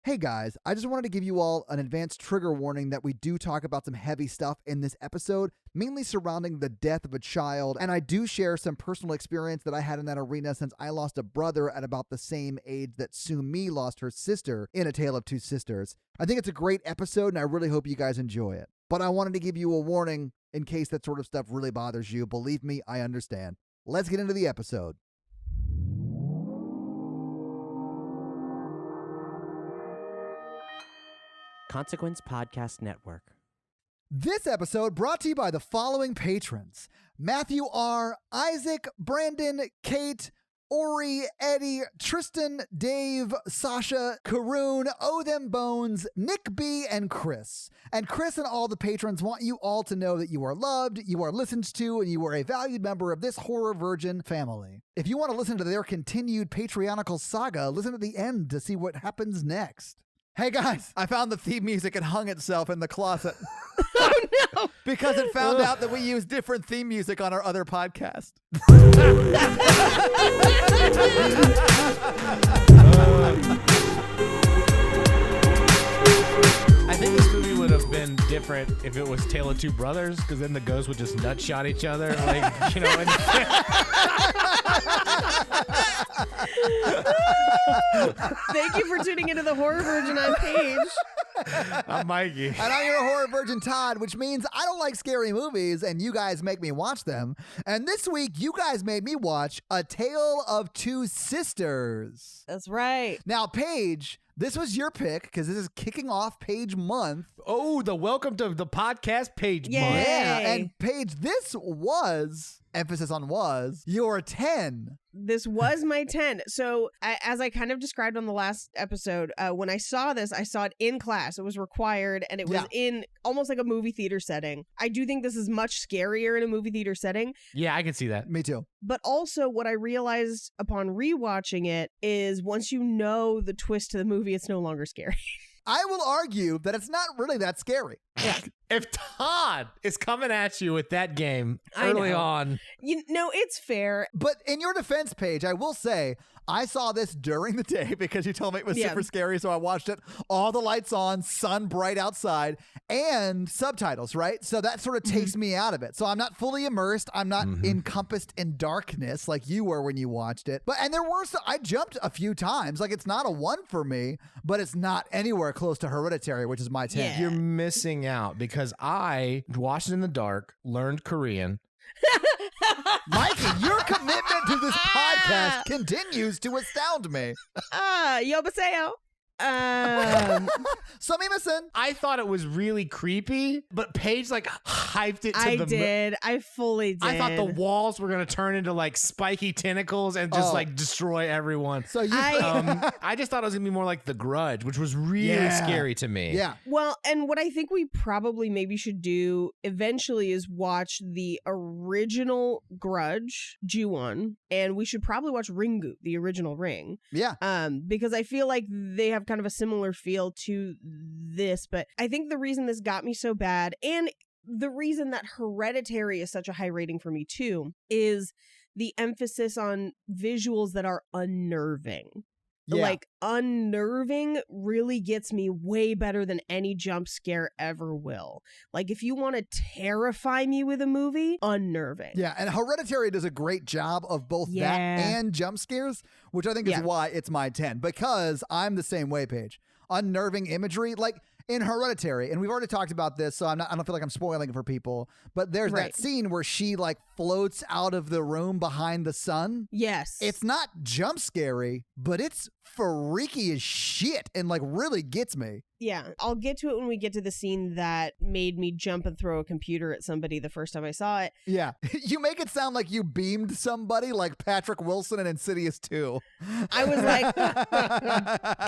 Hey guys, I just wanted to give you all an advanced trigger warning that we do talk about some heavy stuff in this episode, mainly surrounding the death of a child, and I do share some personal experience that I had in that arena since I lost a brother at about the same age that Sumi lost her sister in A Tale of Two Sisters. I think it's a great episode, and I really hope you guys enjoy it. But I wanted to give you a warning in case that sort of stuff really bothers you. Believe me, I understand. Let's get into the episode. Consequence Podcast Network. This episode brought to you by the following patrons: Matthew R., Isaac, Brandon, Kate, Ori, Eddie, Tristan, Dave, Sasha, Karoon, O Them Bones, Nick B, and Chris. And Chris and all the patrons want you all to know that you are loved, you are listened to, and you are a valued member of this Horror Virgin family. If you want to listen to their continued Patreonical saga, listen to the end to see what happens next. Hey guys, I found the theme music and hung itself in the closet. Oh no! Because it found out that we use different theme music on our other podcast. I think this movie would have been different if it was Tale of Two Brothers, because then the ghosts would just nutshot each other, like, you know. Thank you for tuning into the Horror Virgin on Page. I'm Mikey. And I'm your Horror Virgin Todd, which means I don't like scary movies, and you guys make me watch them. And this week, you guys made me watch A Tale of Two Sisters. That's right. Now, Paige, this was your pick, because this is kicking off Paige month. Oh, the welcome to the podcast Page Yay. month. Yeah, and Paige, this was, emphasis on was, your 10. This was my 10. So as I kind of described on the last episode, when I saw this, I saw it in class. It was required, and it was in almost like a movie theater setting. I do think this is much scarier in a movie theater setting. Yeah, I can see that. Me too. But also what I realized upon rewatching it is once you know the twist to the movie, it's no longer scary. I will argue that it's not really that scary. Yeah. If Todd is coming at you with that game I early know. on. You know, it's fair. But in your defense, Paige, I will say, I saw this during the day because you told me it was super scary, so I watched it. All the lights on, sun bright outside, and subtitles, right? So that sort of takes me out of it. So I'm not fully immersed. I'm not encompassed in darkness like you were when you watched it. And there were I jumped a few times. Like, it's not a 1 for me, but it's not anywhere close to Hereditary, which is my 10. Yeah. You're missing out because I watched it in the dark, learned Korean. Mikey, your commitment to this podcast continues to astound me. Yobaseo. Sumimasen. I thought it was really creepy, but Paige like hyped it to I the did. I fully did. I thought the walls were going to turn into like spiky tentacles and just like destroy everyone. So you I just thought it was going to be more like The Grudge, which was really scary to me. Yeah. Well, and what I think we probably maybe should do eventually is watch the original Grudge, Ju-on, and we should probably watch Ringu, the original Ring. Yeah. Because I feel like they have kind of a similar feel to this, but I think the reason this got me so bad, and the reason that Hereditary is such a high rating for me too, is the emphasis on visuals that are unnerving. Yeah. Like, unnerving really gets me way better than any jump scare ever will. Like, if you want to terrify me with a movie, unnerving. Yeah, and Hereditary does a great job of both that and jump scares, which I think is why it's my 10, because I'm the same way, Paige. Unnerving imagery, like in Hereditary, and we've already talked about this, so I don't feel like I'm spoiling it for people, but there's that scene where she like floats out of the room behind the sun. Yes. It's not jump scary, but it's freaky as shit and like really gets me. Yeah, I'll get to it when we get to the scene that made me jump and throw a computer at somebody the first time I saw it. Yeah. You make it sound like you beamed somebody like Patrick Wilson in Insidious 2. I was like,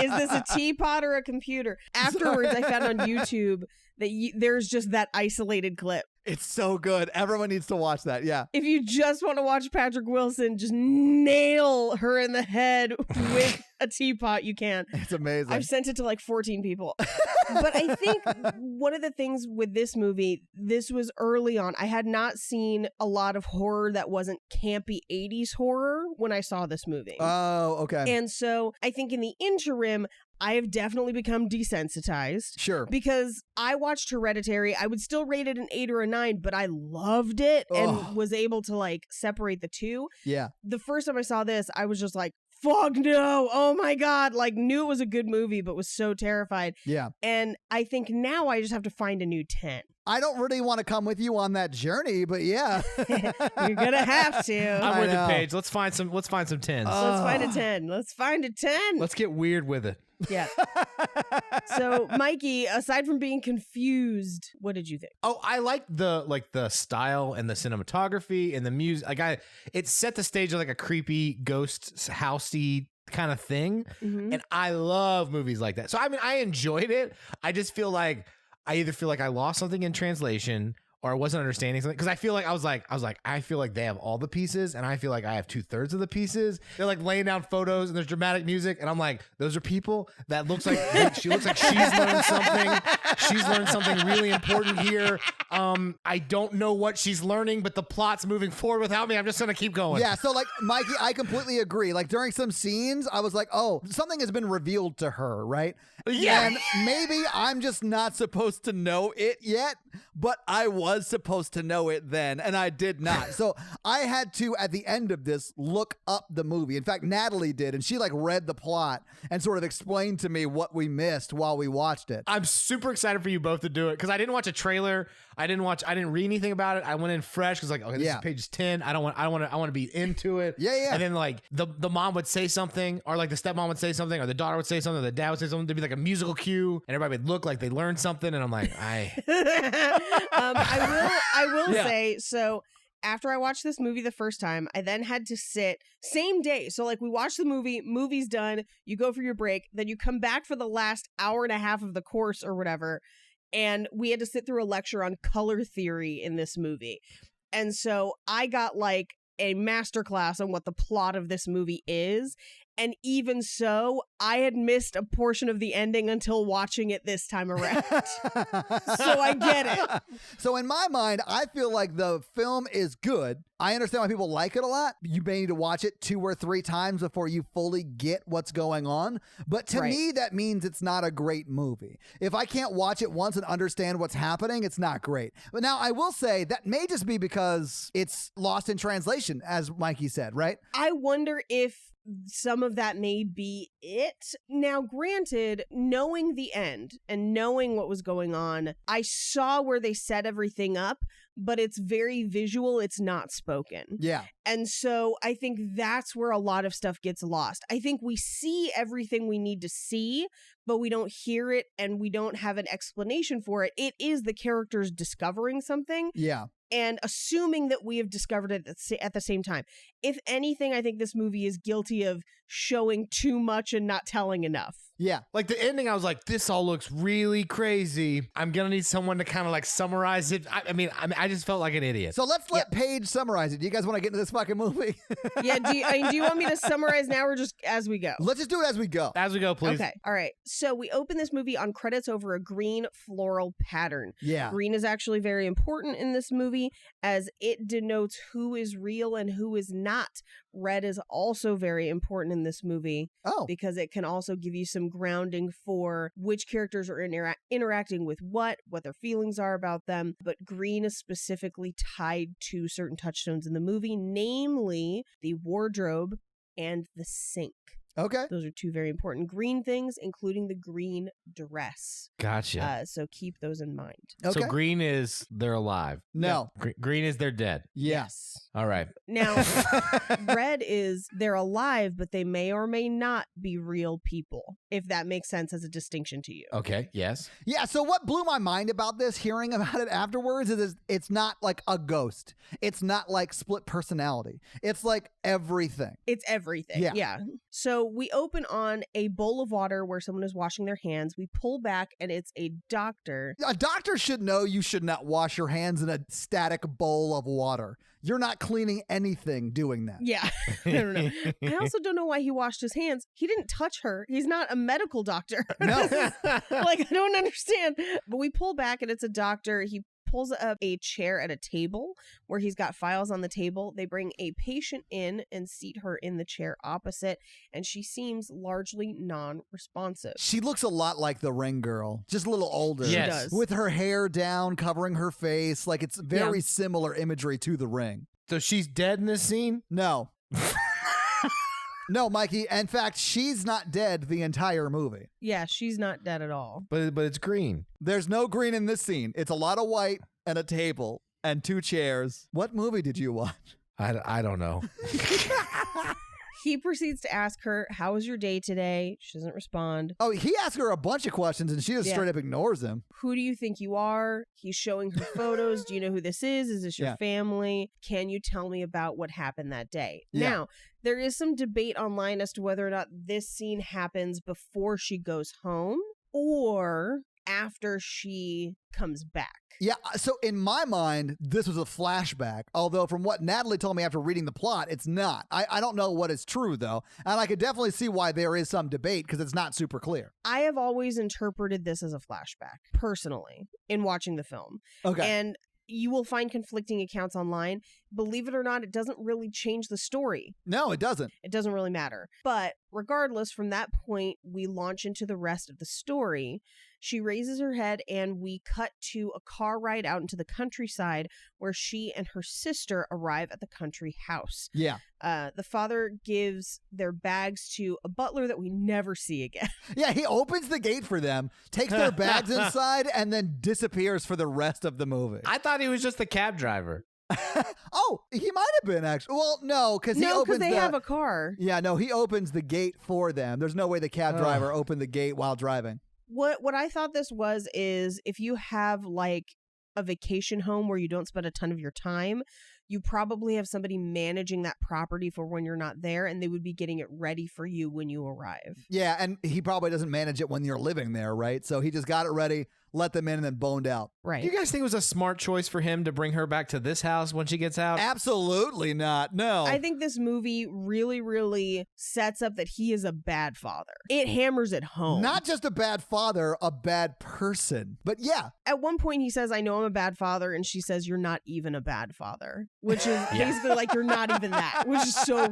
is this a teapot or a computer? Afterwards, I found on YouTube that there's just that isolated clip. It's so good. Everyone needs to watch that. Yeah. If you just want to watch Patrick Wilson just nail her in the head with a teapot, you can. It's amazing. I've sent it to like 14 people. But I think one of the things with this movie, this was early on. I had not seen a lot of horror that wasn't campy 80s horror when I saw this movie. Oh, okay. And so I think in the interim, I have definitely become desensitized. Sure. Because I watched Hereditary. I would still rate it an 8 or a 9, but I loved it and was able to like separate the two. Yeah. The first time I saw this, I was just like, fuck no. Oh my God. Like, knew it was a good movie, but was so terrified. Yeah. And I think now I just have to find a new 10. I don't really want to come with you on that journey, but yeah. You're gonna have to. I'm with you, know. Paige. Let's find some 10s. Let's find a 10. Let's find a 10. Let's get weird with it. Yeah. So, Mikey, aside from being confused, what did you think? Oh, I like the style and the cinematography and the music. Like it set the stage of like a creepy ghost housey kind of thing. Mm-hmm. And I love movies like that. So I mean, I enjoyed it. I just feel like I either feel like I lost something in translation or I wasn't understanding something. Because I feel like I feel like they have all the pieces and I feel like I have 2/3 of the pieces. They're like laying down photos and there's dramatic music. And I'm like, those are people that looks like she looks like she's learned something. She's learned something really important here. I don't know what she's learning, but the plot's moving forward without me. I'm just going to keep going. Yeah, so like, Mikey, I completely agree. Like during some scenes, I was like, oh, something has been revealed to her, right? Yeah. And maybe I'm just not supposed to know it yet, but I was supposed to know it then, and I did not. So I had to, at the end of this, look up the movie. In fact, Natalie did, and she like read the plot and sort of explained to me what we missed while we watched it. I'm super excited for you both to do it because I didn't watch a trailer. I didn't read anything about it. I went in fresh because like, okay, this is page 10. I want to be into it. Yeah. And then like the mom would say something, or like the stepmom would say something, or the daughter would say something, or the dad would say something. There'd be like a musical cue, and everybody would look like they learned something. And I'm like, I will say, so after I watched this movie the first time, I then had to sit same day. So like we watched the movie's done, you go for your break, then you come back for the last hour and a half of the course or whatever. And we had to sit through a lecture on color theory in this movie. And so I got like a masterclass on what the plot of this movie is. And even so, I had missed a portion of the ending until watching it this time around. So I get it. So in my mind, I feel like the film is good. I understand why people like it a lot. You may need to watch it 2 or 3 times before you fully get what's going on. But to me, that means it's not a great movie. If I can't watch it once and understand what's happening, it's not great. But now I will say that may just be because it's lost in translation, as Mikey said, right? I wonder if some of that may be it. Now, granted, knowing the end and knowing what was going on, I saw where they set everything up, but it's very visual. It's not spoken. Yeah. And so I think that's where a lot of stuff gets lost. I think we see everything we need to see, but we don't hear it and we don't have an explanation for it. It is the characters discovering something. Yeah. And assuming that we have discovered it at the same time. If anything, I think this movie is guilty of showing too much and not telling enough. Yeah. like the ending, I was like, this all looks really crazy. I'm going to need someone to kind of like summarize it. I mean, I just felt like an idiot. So let's let Paige summarize it. Do you guys want to get into this fucking movie? Yeah. Do you want me to summarize now or just as we go? Let's just do it as we go. As we go, please. Okay. All right. So we open this movie on credits over a green floral pattern. Yeah. Green is actually very important in this movie as it denotes who is real and who is not. Red is also very important in this movie because it can also give you some grounding for which characters are interacting with what their feelings are about them. But green is specifically tied to certain touchstones in the movie, namely the wardrobe and the sink. Okay. Those are 2 very important green things, including the green dress. Gotcha. So keep those in mind. Okay. So green is they're alive. No. Green is they're dead. Yes. All right. Now, red is they're alive, but they may or may not be real people, if that makes sense as a distinction to you. Okay. Yes. Yeah, so what blew my mind about this, hearing about it afterwards, is it's not like a ghost. It's not like split personality. It's like everything. It's everything. Yeah. So we open on a bowl of water where someone is washing their hands. We pull back and it's a doctor. A doctor should know you should not wash your hands in a static bowl of water. You're not cleaning anything doing that. Yeah. I don't know. I also don't know why he washed his hands. He didn't touch her. He's not a medical doctor. No. Like, I don't understand. But we pull back and it's a doctor. He pulls up a chair at a table where he's got files on the table. They bring a patient in and seat her in the chair opposite, and she seems largely non-responsive. She looks a lot like the Ring girl, just a little older. She Yes. does. With her hair down, covering her face. Like, it's very similar imagery to the Ring. So she's dead in this scene? No. No, Mikey. In fact, she's not dead the entire movie. Yeah, she's not dead at all. But it's green. There's no green in this scene. It's a lot of white and a table and 2 chairs. What movie did you watch? I don't know. He proceeds to ask her, how was your day today? She doesn't respond. Oh, he asked her a bunch of questions and she just straight up ignores him. Who do you think you are? He's showing her photos. Do you know who this is? Is this your family? Can you tell me about what happened that day? Yeah. Now, there is some debate online as to whether or not this scene happens before she goes home or after she comes back. Yeah, so in my mind, this was a flashback. Although from what Natalie told me after reading the plot, it's not. I don't know what is true, though. And I could definitely see why there is some debate because it's not super clear. I have always interpreted this as a flashback, personally, in watching the film. Okay. And you will find conflicting accounts online. Believe it or not, it doesn't really change the story. No, it doesn't. It doesn't really matter. But regardless, from that point, we launch into the rest of the story. She raises her head and we cut to a car ride out into the countryside where she and her sister arrive at the country house. Yeah. The father gives their bags to a butler that we never see again. Yeah, he opens the gate for them, takes their bags inside, and then disappears for the rest of the movie. I thought he was just the cab driver. Oh, he might have been actually. Well, no, because they have a car. Yeah, no, he opens the gate for them. There's no way the cab driver opened the gate while driving. What I thought this was is if you have like a vacation home where you don't spend a ton of your time, you probably have somebody managing that property for when you're not there, and they would be getting it ready for you when you arrive. Yeah, and he probably doesn't manage it when you're living there, right? So he just got it ready, let them in, and then boned out. Right. Do you guys think it was a smart choice for him to bring her back to this house when she gets out? Absolutely not. No. I think this movie really, really sets up that he is a bad father. It hammers it home. Not just a bad father, a bad person. But yeah. At one point he says, I know I'm a bad father, and she says, you're not even a bad father. Which is basically like, you're not even that. Which is so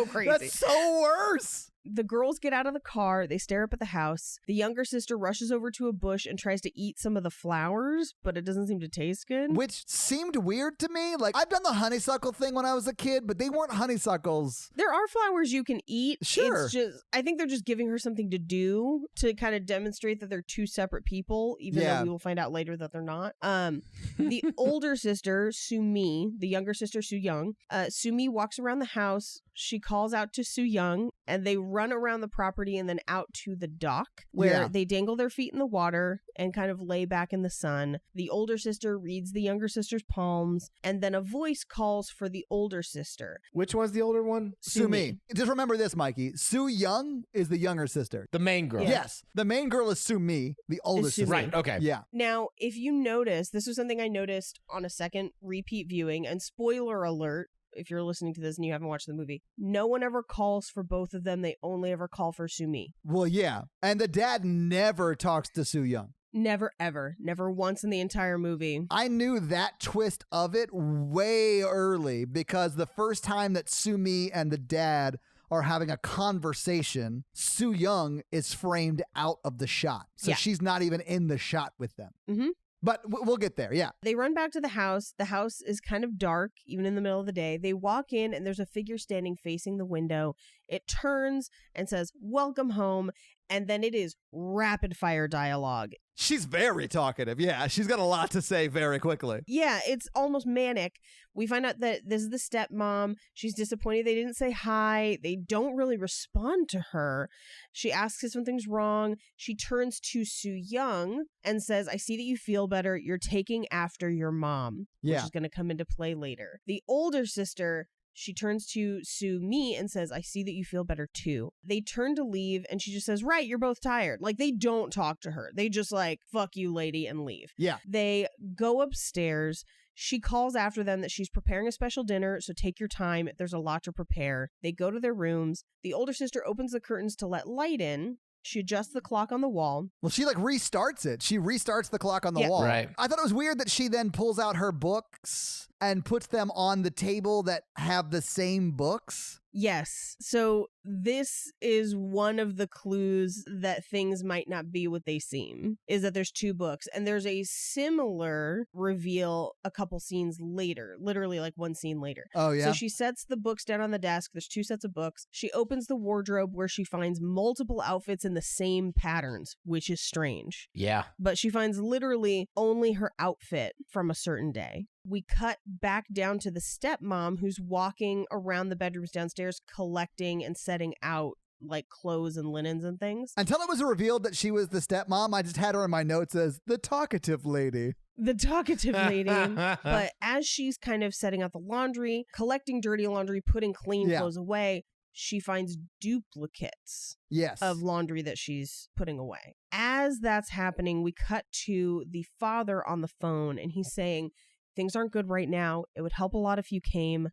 crazy. That's so worse. The girls get out of the car. They stare up at the house. The younger sister rushes over to a bush and tries to eat some of the flowers, but it doesn't seem to taste good. Which seemed weird to me. Like, I've done the honeysuckle thing when I was a kid, but they weren't honeysuckles. There are flowers you can eat. Sure. It's just, I think they're just giving her something to do to kind of demonstrate that they're two separate people, even though we will find out later that they're not. The older sister, Sumi, the younger sister, Su Young, Sumi walks around the house. She calls out to Su Young, and they run around the property and then out to the dock where they dangle their feet in the water and kind of lay back in the sun. The older sister reads the younger sister's palms, and then a voice calls for the older sister. Which one's the older one? Sumi. Just remember this, Mikey. Su Young is the younger sister. The main girl. Yeah. Yes. The main girl is Sumi, the older Sumi. sister. Right, okay. Yeah. Now, if you notice, this was something I noticed on a second repeat viewing, and spoiler alert, if you're listening to this and you haven't watched the movie, no one ever calls for both of them. They only ever call for Sumi. Well, yeah. And the dad never talks to Su Young. Never, ever. Never once in the entire movie. I knew that twist of it way early because the first time that Sumi and the dad are having a conversation, Su Young is framed out of the shot. So she's not even in the shot with them. Mm-hmm. But we'll get there, yeah. They run back to the house. The house is kind of dark, even in the middle of the day. They walk in, and there's a figure standing facing the window. It turns and says, "Welcome home." And then it is rapid fire dialogue. She's very talkative, yeah. She's got a lot to say very quickly. Yeah, it's almost manic. We find out that this is the stepmom. She's disappointed they didn't say hi. They don't really respond to her. She asks if something's wrong. She turns to Su Young and says, I see that you feel better. You're taking after your mom, which is going to come into play later. The older sister, she turns to Sumi and says, I see that you feel better too. They turn to leave and she just says, right, you're both tired. Like, they don't talk to her. They just like, fuck you, lady, and leave. Yeah. They go upstairs. She calls after them that she's preparing a special dinner, so take your time. There's a lot to prepare. They go to their rooms. The older sister opens the curtains to let light in. She adjusts the clock on the wall. Well, she like restarts it. She restarts the clock on the Yeah. wall. Right. I thought it was weird that she then pulls out her books and puts them on the table that have the same books. Yes. So this is one of the clues that things might not be what they seem, is that there's two books. And there's a similar reveal a couple scenes later, literally like one scene later. Oh, yeah. So she sets the books down on the desk. There's two sets of books. She opens the wardrobe where she finds multiple outfits in the same patterns, which is strange. Yeah. But she finds literally only her outfit from a certain day. We cut back down to the stepmom who's walking around the bedrooms downstairs collecting and setting out like clothes and linens and things. Until it was revealed that she was the stepmom, I just had her in my notes as the talkative lady. The talkative lady. But as she's kind of setting out the laundry, collecting dirty laundry, putting clean clothes away, she finds duplicates of laundry that she's putting away. As that's happening, we cut to the father on the phone and he's saying, things aren't good right now. It would help a lot if you came.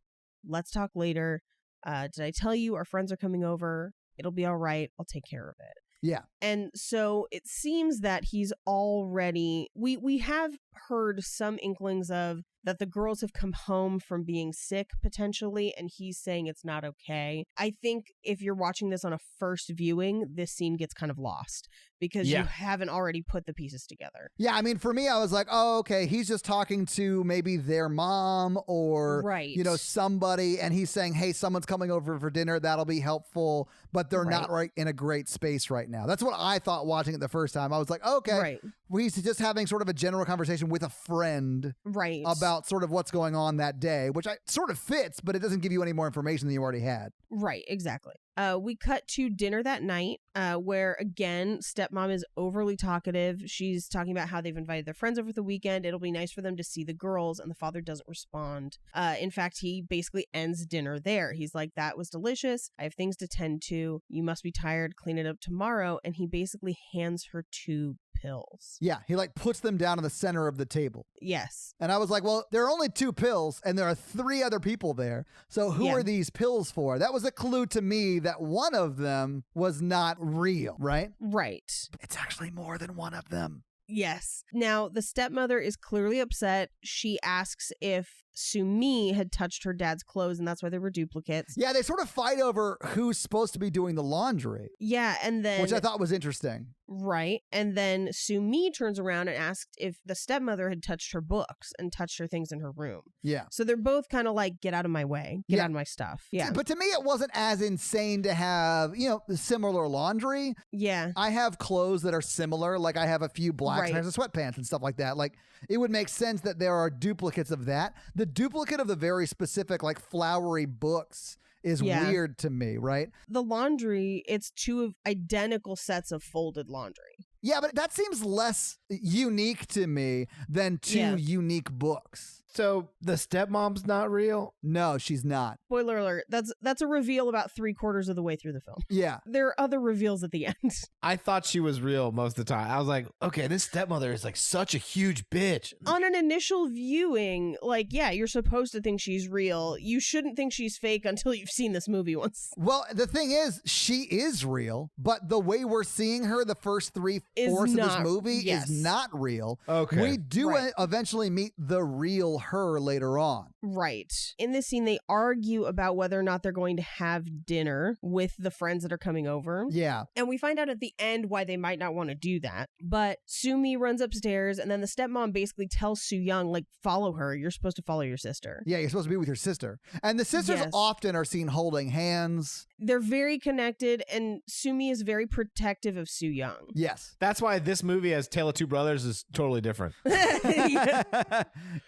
Let's talk later. Did I tell you our friends are coming over? It'll be all right. I'll take care of it. Yeah. And so it seems that he's already, we have heard some inklings of that the girls have come home from being sick potentially, and he's saying it's not okay. I think if you're watching this on a first viewing, this scene gets kind of lost because you haven't already put the pieces together. Yeah, I mean, for me, I was like, oh, okay, he's just talking to maybe their mom or, you know, somebody, and he's saying, hey, someone's coming over for dinner, that'll be helpful, but they're not in a great space right now. That's what I thought watching it the first time. I was like, okay, he's just having sort of a general conversation with a friend about sort of what's going on that day, which sort of fits, but it doesn't give you any more information than you already had. Right, exactly. We cut to dinner that night where, again, stepmom is overly talkative. She's talking about how they've invited their friends over the weekend. It'll be nice for them to see the girls, and the father doesn't respond. In fact, he basically ends dinner there. He's like, that was delicious. I have things to tend to. You must be tired. Clean it up tomorrow. And he basically hands her 2 pills. Yeah, he like puts them down in the center of the table. Yes. And I was like, well, there are only 2 pills and there are 3 other people there. So who are these pills for? That was a clue to me that one of them was not real, right? Right. It's actually more than one of them. Yes. Now, the stepmother is clearly upset. She asks if Sumi had touched her dad's clothes, and that's why there were duplicates. Yeah, they sort of fight over who's supposed to be doing the laundry. Yeah, and then... which I thought was interesting. Right. And then Sumi turns around and asked if the stepmother had touched her books and touched her things in her room. Yeah. So they're both kind of like, get out of my way. Get out of my stuff. Yeah. But to me, it wasn't as insane to have, you know, similar laundry. Yeah. I have clothes that are similar. Like I have a few black pairs of sweatpants and stuff like that. Like it would make sense that there are duplicates of that. The duplicate of the very specific, like flowery books is weird to me, right? The laundry, it's 2 identical sets of folded laundry. Yeah, but that seems less unique to me than 2 unique books. So the stepmom's not real? No, she's not. Spoiler alert. That's a reveal about 3/4 of the way through the film. Yeah. There are other reveals at the end. I thought she was real most of the time. I was like, okay, this stepmother is like such a huge bitch. On an initial viewing, like, yeah, you're supposed to think she's real. You shouldn't think she's fake until you've seen this movie once. Well, the thing is, she is real, but the way we're seeing her the first 3/4 of this movie is not real. Okay. We do eventually meet the real her later on. Right. In this scene, they argue about whether or not they're going to have dinner with the friends that are coming over. Yeah. And we find out at the end why they might not want to do that. But Sumi runs upstairs, and then the stepmom basically tells Soo Young, like, follow her. You're supposed to follow your sister. Yeah, you're supposed to be with your sister. And the sisters often are seen holding hands. They're very connected, and Sumi is very protective of Soo Young. Yes. That's why this movie as Tale of Two Brothers is totally different.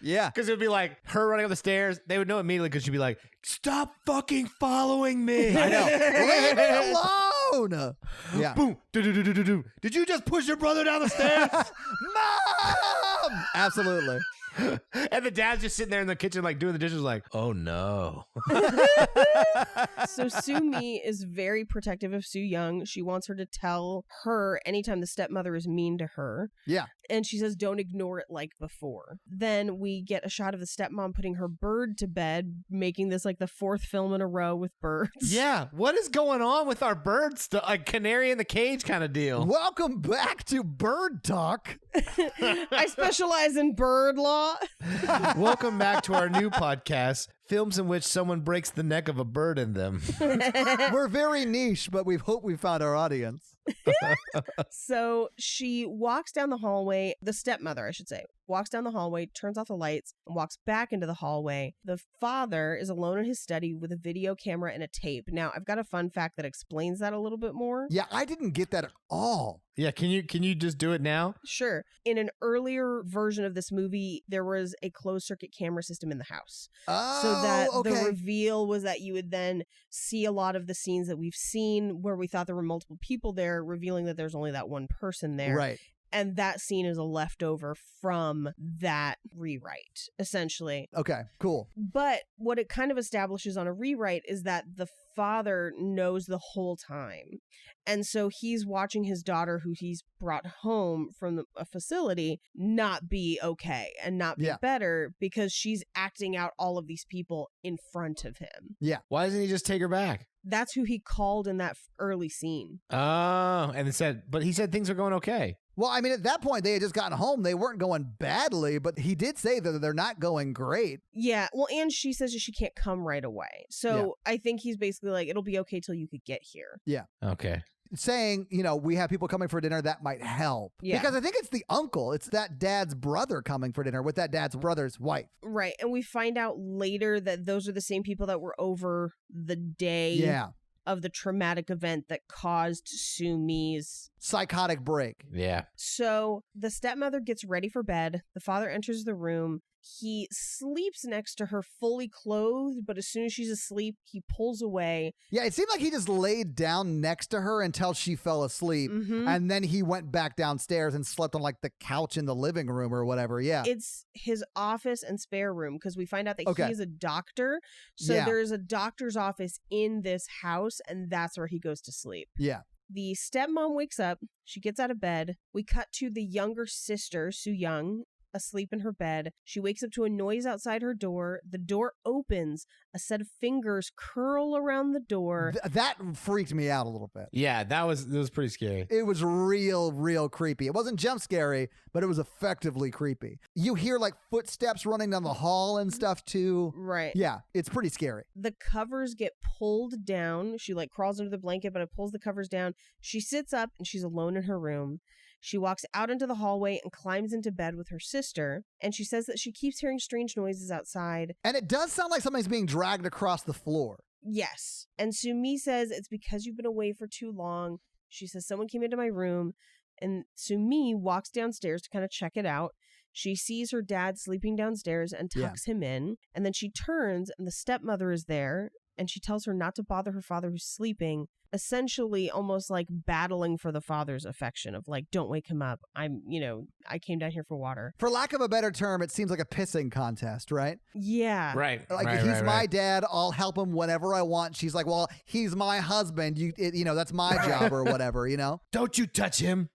Yeah. Because it would be like her running up the stairs. They would know immediately because she'd be like, stop fucking following me. I know. Leave me alone. Yeah. Boom. Do-do-do-do-do-do. Did you just push your brother down the stairs? Mom! Absolutely. And the dad's just sitting there in the kitchen, like doing the dishes, like, oh no. So Soo-mi is very protective of Soo-young. She wants her to tell her anytime the stepmother is mean to her. Yeah. And she says, don't ignore it like before. Then we get a shot of the stepmom putting her bird to bed, making this like the fourth film in a row with birds. Yeah. What is going on with our birds? Like canary in the cage kind of deal. Welcome back to Bird Talk. I specialize in bird law. Welcome back to our new podcast, films in which someone breaks the neck of a bird in them. We're very niche, but we hope we found our audience. So she walks down the hallway, the stepmother, I should say, walks down the hallway, turns off the lights, and walks back into the hallway. The father is alone in his study with a video camera and a tape. Now, I've got a fun fact that explains that a little bit more. Yeah, I didn't get that at all. Yeah, can you just do it now? Sure. In an earlier version of this movie, there was a closed circuit camera system in the house. Oh, So that okay. the reveal was that you would then see a lot of the scenes that we've seen where we thought there were multiple people there, revealing that there's only that one person there. Right. And that scene is a leftover from that rewrite, essentially. Okay, cool. But what it kind of establishes on a rewrite is that the father knows the whole time. And so he's watching his daughter, who he's brought home from a facility, not be okay and not be better because she's acting out all of these people in front of him. Yeah. Why doesn't he just take her back? That's who he called in that early scene. Oh, and he said things are going okay. Well, I mean, at that point, they had just gotten home. They weren't going badly, but he did say that they're not going great. Yeah. Well, and she says that she can't come right away. So I think he's basically like, it'll be okay till you could get here. Yeah. Okay. Saying, we have people coming for dinner, that might help. Yeah. Because I think it's the uncle. It's that dad's brother coming for dinner with that dad's brother's wife. Right. And we find out later that those are the same people that were over the day of the traumatic event that caused Soo-mi's psychotic break. Yeah. So the stepmother gets ready for bed. The father enters the room. He sleeps next to her fully clothed, but as soon as she's asleep, he pulls away. Yeah, it seemed like he just laid down next to her until she fell asleep. Mm-hmm. And then he went back downstairs and slept on like the couch in the living room or whatever. Yeah. It's his office and spare room because we find out that he is a doctor. So there's a doctor's office in this house, and that's where he goes to sleep. Yeah. The stepmom wakes up. She gets out of bed. We cut to the younger sister, Soo-young, asleep in her bed. She wakes up to a noise outside her door. The door opens. A set of fingers curl around the door. That freaked me out a little bit. Yeah, that was pretty scary. It was real creepy. It wasn't jump scary, but it was effectively creepy. You hear like footsteps running down the hall and stuff too. Right. Yeah, it's pretty scary. The covers get pulled down. She like crawls under the blanket, but it pulls the covers down. She sits up and she's alone in her room. She walks out into the hallway and climbs into bed with her sister, and she says that she keeps hearing strange noises outside. And it does sound like something's being dragged across the floor. Yes. And Soo-mi says, it's because you've been away for too long. She says, someone came into my room, and Soo-mi walks downstairs to kind of check it out. She sees her dad sleeping downstairs and tucks him in, and then she turns, and the stepmother is there, and she tells her not to bother her father who's sleeping, essentially almost like battling for the father's affection of like, don't wake him up. I came down here for water. For lack of a better term, it seems like a pissing contest, right? Yeah. Right. Like, right, he's my dad. I'll help him whenever I want. She's like, well, he's my husband. That's my job or whatever, Don't you touch him.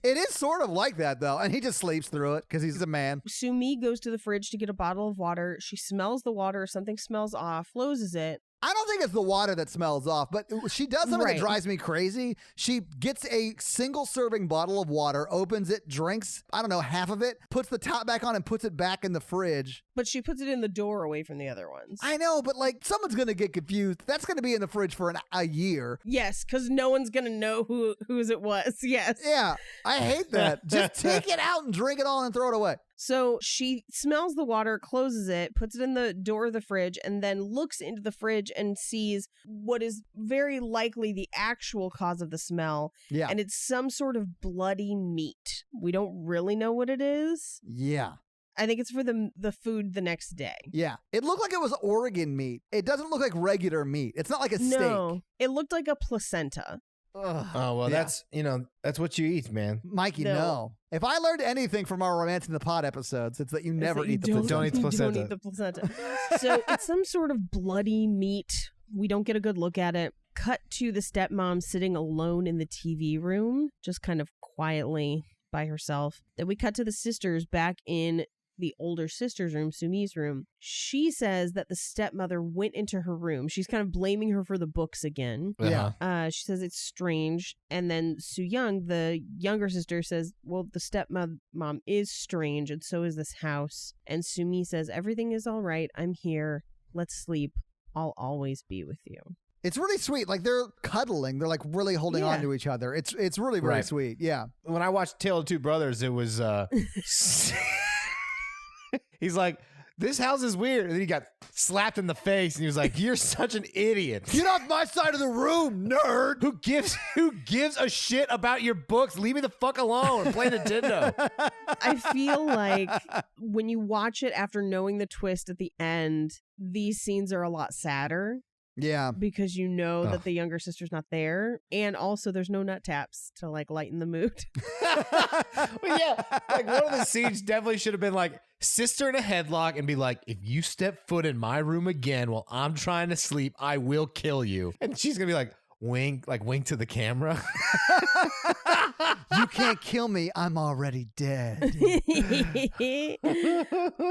It is sort of like that, though. And he just sleeps through it because he's a man. Soo-mi goes to the fridge to get a bottle of water. She smells the water. Something smells off, closes it. I don't think it's the water that smells off, but she does something that drives me crazy. She gets a single serving bottle of water, opens it, drinks, half of it, puts the top back on and puts it back in the fridge. But she puts it in the door away from the other ones. I know, but someone's going to get confused. That's going to be in the fridge for a year. Yes, because no one's going to know whose it was. Yes. Yeah, I hate that. Just take it out and drink it all and throw it away. So she smells the water, closes it, puts it in the door of the fridge, and then looks into the fridge and sees what is very likely the actual cause of the smell. Yeah. And it's some sort of bloody meat. We don't really know what it is. Yeah. I think it's for the food the next day. Yeah. It looked like it was organ meat. It doesn't look like regular meat. It's not like a steak. No, it looked like a placenta. Ugh. Oh, well, Yeah. that's what you eat, man. Mikey, No. no. If I learned anything from our Romance in the Pod episodes, it's that you never It's that you eat the don't- placenta. Don't eat the you placenta. Don't eat the placenta. So it's some sort of bloody meat. We don't get a good look at it. Cut to the stepmom sitting alone in the TV room, just kind of quietly by herself. Then we cut to the sisters back in the older sister's room, Sumi's room. She says that the stepmother went into her room. She's kind of blaming her for the books again. Yeah. She says it's strange. And then Soo Young, the younger sister, says, well, the stepmom is strange, and so is this house. And Sumi says, everything is all right. I'm here. Let's sleep. I'll always be with you. It's really sweet. Like they're cuddling. They're like really holding Yeah. on to each other. It's really very Right. sweet. Yeah. When I watched Tale of Two Brothers, it was he's like, this house is weird. And then he got slapped in the face and he was like, you're such an idiot. Get off my side of the room, nerd. Who gives a shit about your books? Leave me the fuck alone. Play Nintendo. I feel like when you watch it after knowing the twist at the end, these scenes are a lot sadder. Yeah. Because you know Ugh. that the younger sister's not there, and also there's no nut taps to like lighten the mood. Well, yeah, like one of the scenes definitely should have been like sister in a headlock and be like, if you step foot in my room again while I'm trying to sleep, I will kill you. And she's gonna be like, wink to the camera. You can't kill me. I'm already dead.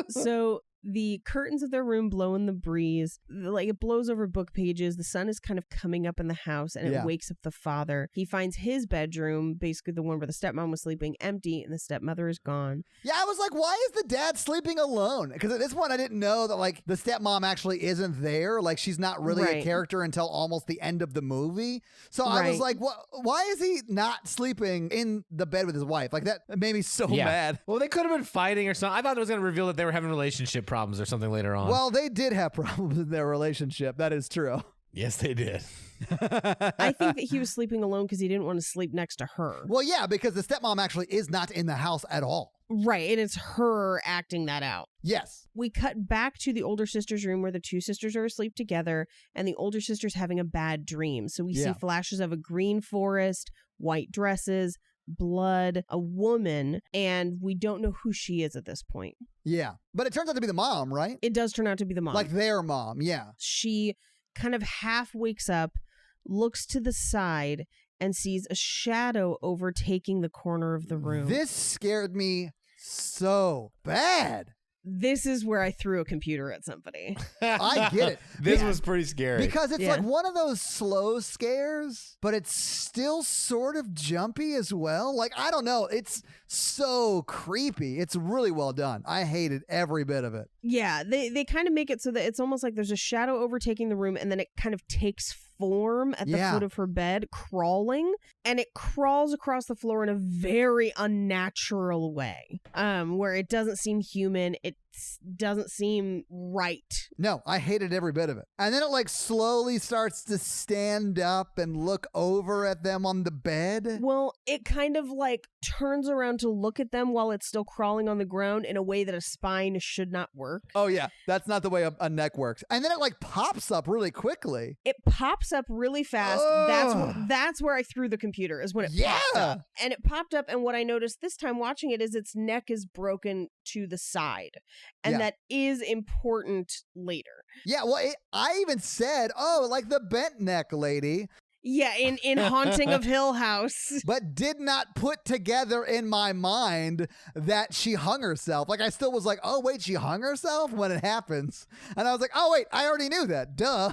So the curtains of their room blow in the breeze. Like it blows over book pages. The sun is kind of coming up in the house, and Yeah. it wakes up the father. He finds his bedroom, basically the one where the stepmom was sleeping, empty, and the stepmother is gone. Yeah, I was like, why is the dad sleeping alone? Because at this point, I didn't know that like the stepmom actually isn't there. Like she's not really a Right. character until almost the end of the movie. So I was Right. like, what? Why is he not sleeping in the bed with his wife? Like that made me so mad. Well, they could have been fighting or something. I thought it was going to reveal that they were having relationship problems or something later on. Well, they did have problems in their relationship. That is true. yes, they did. I think that he was sleeping alone because he didn't want to sleep next to her. Well, yeah, because the stepmom actually is not in the house at all. Right, and it's her acting that out. Yes. We cut back to the older sister's room where the two sisters are asleep together, and the older sister's having a bad dream. So we see Yeah. flashes of a green forest, white dresses, blood, a woman, and we don't know who she is at this point. Yeah. But it turns out to be the mom, right? It does turn out to be the mom. Like their mom. Yeah. She kind of half wakes up, looks to the side, and sees a shadow overtaking the corner of the room. This scared me so bad. This is where I threw a computer at somebody. I get it. This Yeah. was pretty scary. Because it's Yeah. like one of those slow scares, but it's still sort of jumpy as well. Like, I don't know. It's so creepy. It's really well done. I hated every bit of it. Yeah, they kind of make it so that it's almost like there's a shadow overtaking the room, and then it kind of takes form at the Yeah. foot of her bed, crawling, and it crawls across the floor in a very unnatural way, where it doesn't seem human. It doesn't seem right. No, I hated every bit of it. And then it like slowly starts to stand up and look over at them on the bed. Well, it kind of like turns around to look at them while it's still crawling on the ground in a way that a spine should not work. Oh, yeah. That's not the way a neck works. And then it like pops up really quickly. It pops up really fast. Ugh. That's where I threw the computer, is when it Yeah. popped up. And it popped up, and what I noticed this time watching it is its neck is broken to the side. And Yeah. that is important later. Yeah, well, I even said, oh, like the bent neck lady, Yeah, in Haunting of Hill House. but did not put together in my mind that she hung herself. Like, I still was like, oh, wait, she hung herself when it happens. And I was like, oh, wait, I already knew that. Duh.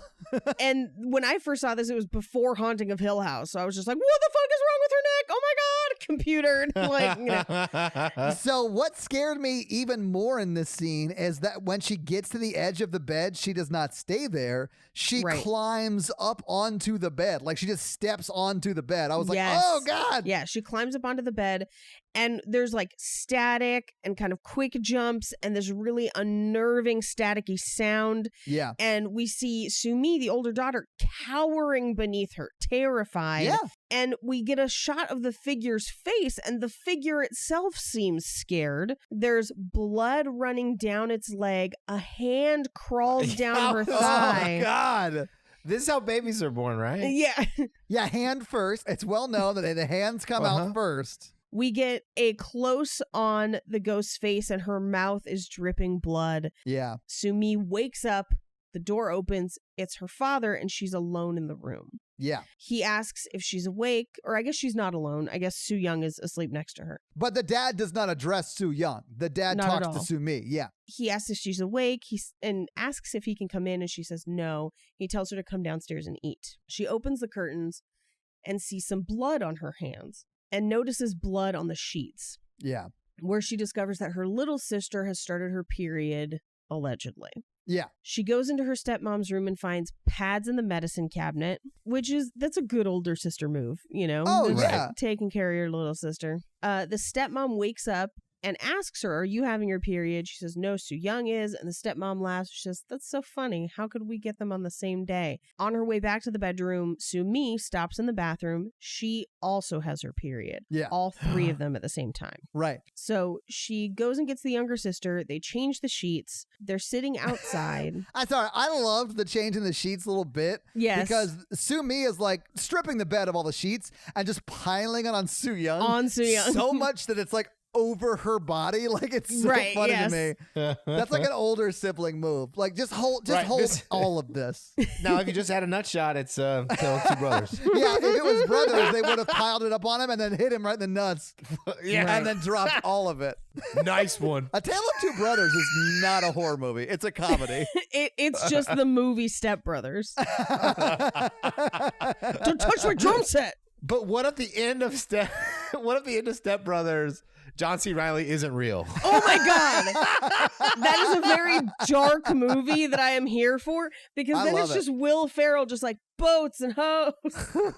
And when I first saw this, it was before Haunting of Hill House. So I was just like, what the fuck is wrong with her neck? Oh my God, computer. Like, you know. So what scared me even more in this scene is that when she gets to the edge of the bed, she does not stay there. She Right. climbs up onto the bed. Like she just steps onto the bed. I was like, Yes. oh God. Yeah, she climbs up onto the bed, and there's like static and kind of quick jumps and this really unnerving staticky sound. Yeah. And we see Sumi, the older daughter, cowering beneath her, terrified. Yeah. And we get a shot of the figure's face, and the figure itself seems scared. There's blood running down its leg. A hand crawls down her thigh. Oh God. This is how babies are born, right? Yeah. Yeah, hand first. It's well known that the hands come out first. We get a close on the ghost's face and her mouth is dripping blood. Yeah. Sumi wakes up, the door opens, it's her father, and she's alone in the room. Yeah. He asks if she's awake, or I guess she's not alone. I guess Soo Young is asleep next to her. But the dad does not address Soo Young. The dad Not at talks to all. Sumi. Yeah. He asks if she's awake and asks if he can come in, and she says no. He tells her to come downstairs and eat. She opens the curtains and sees some blood on her hands and notices blood on the sheets, Yeah. where she discovers that her little sister has started her period, allegedly. Yeah. She goes into her stepmom's room and finds pads in the medicine cabinet, that's a good older sister move, you know? Oh, Just yeah. taking care of your little sister. The stepmom wakes up and asks her, are you having your period? She says, no, Soo Young is. And the stepmom laughs. She says, that's so funny. How could we get them on the same day? On her way back to the bedroom, Sumi stops in the bathroom. She also has her period. Yeah. All three of them at the same time. Right. So she goes and gets the younger sister. They change the sheets. They're sitting outside. I'm sorry. I loved the change in the sheets a little bit. Yes. Because Sumi is like stripping the bed of all the sheets and just piling it on Soo Young. On Soo Young. So much that it's like over her body. Like, it's so Right, funny yes. to me. That's like an older sibling move. Like, just hold this- all of this. Now, if you just had a nut shot, it's Tale of Two Brothers. Yeah, if it was brothers, they would have piled it up on him and then hit him right in the nuts. Yeah. And then dropped all of it. Nice one. A Tale of Two Brothers is not a horror movie. It's a comedy. It's just the movie Step Brothers. Don't touch my drum set. But what if the end of Step Brothers, John C. Reilly isn't real? Oh my God. That is a very dark movie that I am here for, because I then love it's it. just Will Ferrell just like boats and hoes. Just by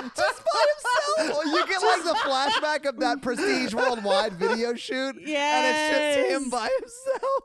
himself. Well, you get like the flashback of that Prestige Worldwide video shoot. Yes. And it's just him by himself.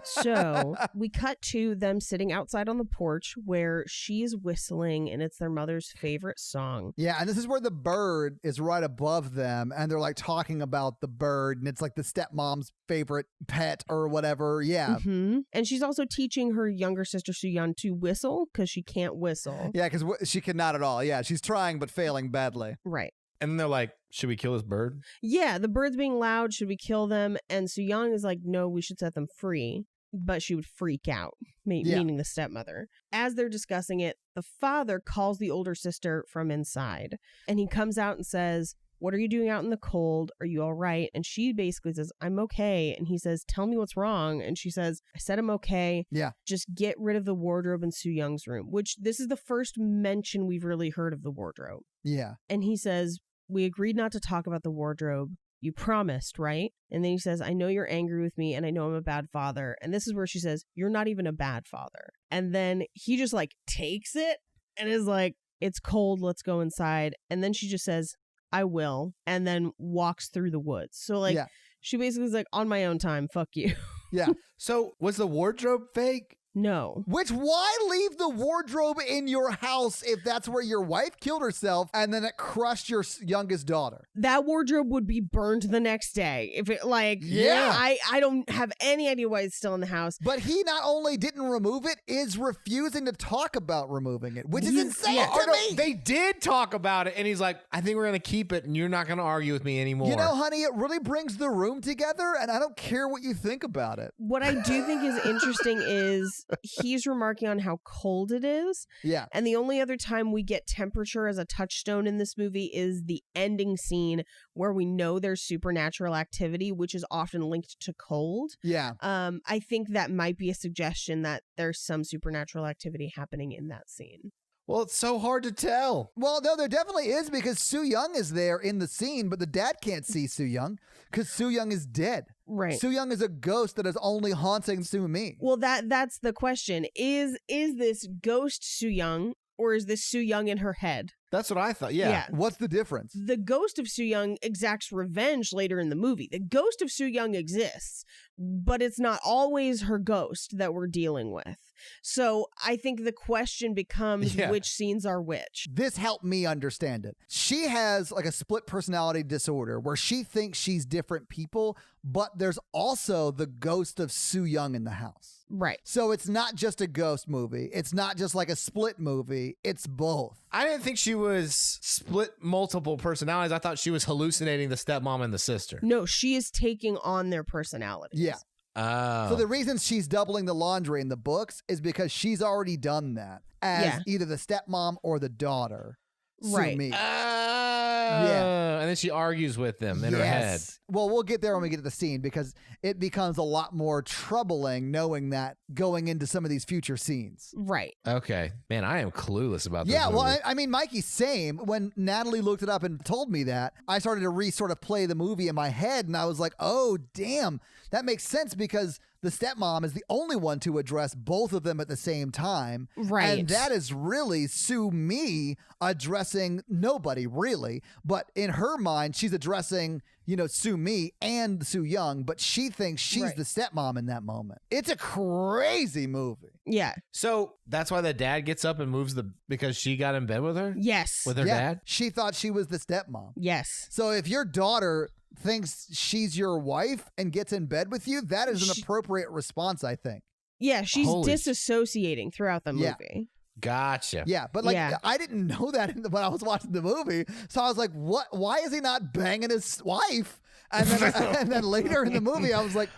So we cut to them sitting outside on the porch where she's whistling and it's their mother's favorite song. Yeah, and this is where the bird is right above them, and they're like talking about the bird, and it's like the stepmom's favorite pet or whatever. Yeah. Mm-hmm. And she's also teaching her younger sister Soo Young to whistle because she can't whistle. Yeah, because she cannot at all. Yeah, she's trying but failing badly. Right. And then they're like, should we kill this bird? Yeah, the bird's being loud. Should we kill them? And Soo Young is like, no, we should set them free. But she would freak out, meaning the stepmother. As they're discussing it, the father calls the older sister from inside. And he comes out and says, what are you doing out in the cold? Are you all right? And she basically says, I'm okay. And he says, tell me what's wrong. And she says, I said I'm okay. Yeah. Just get rid of the wardrobe in Soo Young's room, which this is the first mention we've really heard of the wardrobe. Yeah. And he says, we agreed not to talk about the wardrobe. You promised, right? And then he says, I know you're angry with me and I know I'm a bad father. And this is where she says, you're not even a bad father. And then he just like takes it and is like, it's cold. Let's go inside. And then she just says, I will. And then walks through the woods. So like, she basically is like, on my own time. Fuck you. Yeah. So was the wardrobe fake? No. Which, why leave the wardrobe in your house if that's where your wife killed herself and then it crushed your youngest daughter? That wardrobe would be burned the next day. If it like, Yeah. I don't have any idea why it's still in the house. But he not only didn't remove it, is refusing to talk about removing it, which is insane Oh, to no, me. they did talk about it, and he's like, I think we're going to keep it, and you're not going to argue with me anymore. You know, honey, it really brings the room together, and I don't care what you think about it. What I do think is interesting is he's remarking on how cold it is. Yeah. And the only other time we get temperature as a touchstone in this movie is the ending scene where we know there's supernatural activity, which is often linked to cold. Yeah. I think that might be a suggestion that there's some supernatural activity happening in that scene. Well, it's so hard to tell. Well, no, there definitely is, because Soo Young is there in the scene, but the dad can't see Soo Young because Soo Young is dead. Right. Soo Young is a ghost that is only haunting Soo Mi. Well, that's the question. Is this ghost Soo Young, or is this Soo Young in her head? That's what I thought. Yeah. What's the difference? The ghost of Soo Young exacts revenge later in the movie. The ghost of Soo Young exists, but it's not always her ghost that we're dealing with. So I think the question becomes which scenes are which. This helped me understand it. She has like a split personality disorder where she thinks she's different people, but there's also the ghost of Soo Young in the house. Right. So it's not just a ghost movie. It's not just like a split movie. It's both. I didn't think she was split multiple personalities. I thought she was hallucinating the stepmom and the sister. No, she is taking on their personalities. Yeah. Oh. So the reason she's doubling the laundry in the books is because she's already done that as either the stepmom or the daughter. Right. Sumi. Yeah. And then she argues with them in her head. Well, we'll get there when we get to the scene because it becomes a lot more troubling knowing that going into some of these future scenes. Right. Okay. Man, I am clueless about this Yeah, movie. well, I mean, Mikey, same. When Natalie looked it up and told me that, I started to sort of play the movie in my head, and I was like, oh, damn, that makes sense because the stepmom is the only one to address both of them at the same time. Right. And that is really Sue Me addressing nobody, really. But in her mind, she's addressing, Sue Me and Soo Young, but she thinks she's the stepmom in that moment. It's a crazy movie. Yeah. So that's why the dad gets up and moves because she got in bed with her? Yes. With her dad? She thought she was the stepmom. Yes. So if your daughter thinks she's your wife and gets in bed with you, that is an appropriate response, I think. Yeah, she's disassociating throughout the movie. Gotcha. Yeah, but I didn't know that when I was watching the movie. So I was like, what? Why is he not banging his wife? And then, and then later in the movie, I was like,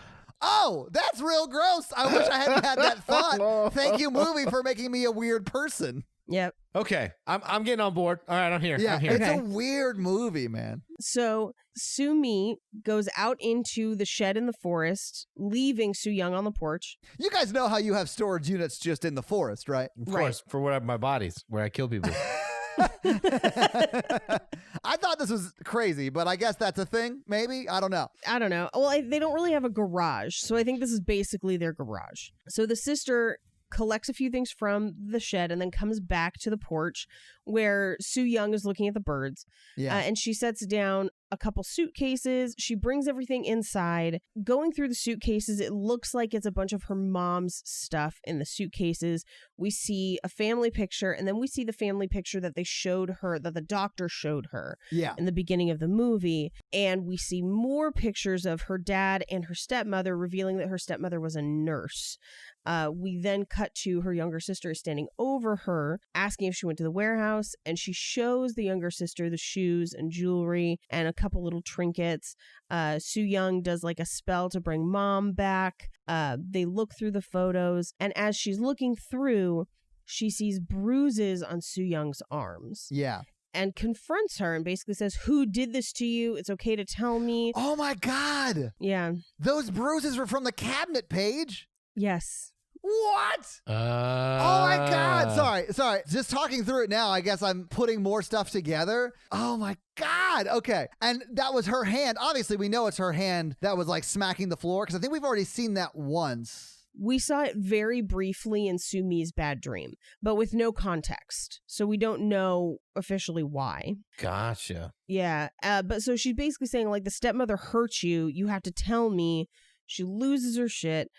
oh, that's real gross. I wish I hadn't had that thought. Thank you, movie, for making me a weird person. Yep. Okay, I'm getting on board. All right, I'm here. Yeah, I'm here. it's a weird movie, man. So Sumi goes out into the shed in the forest, leaving Soo Young on the porch. You guys know how you have storage units just in the forest, right? Of course, for whatever my bodies, where I kill people. I thought this was crazy, but I guess that's a thing, maybe? I don't know. Well, they don't really have a garage, so I think this is basically their garage. So the sister collects a few things from the shed and then comes back to the porch where Soo Young is looking at the birds. Yeah. And she sets down a couple suitcases. She brings everything inside. Going through the suitcases, it looks like it's a bunch of her mom's stuff in the suitcases. We see a family picture, and then we see the family picture that they showed her, that the doctor showed her in the beginning of the movie. And we see more pictures of her dad and her stepmother, revealing that her stepmother was a nurse. We then cut to her younger sister standing over her, asking if she went to the warehouse, and she shows the younger sister the shoes and jewelry and a couple little trinkets. Soo Young does like a spell to bring mom back. They look through the photos, and as she's looking through, she sees bruises on Soo Young's arms. Yeah. And confronts her and basically says, "Who did this to you? It's okay to tell me." Oh my God. Yeah. Those bruises were from the cabinet page. Yes. What? Oh my God. Sorry. Just talking through it now, I guess I'm putting more stuff together. Oh my God. Okay. And that was her hand. Obviously, we know it's her hand that was like smacking the floor because I think we've already seen that once. We saw it very briefly in Sumi's bad dream, but with no context. So we don't know officially why. Gotcha. Yeah. But so she's basically saying, like, the stepmother hurt you. You have to tell me. She loses her shit.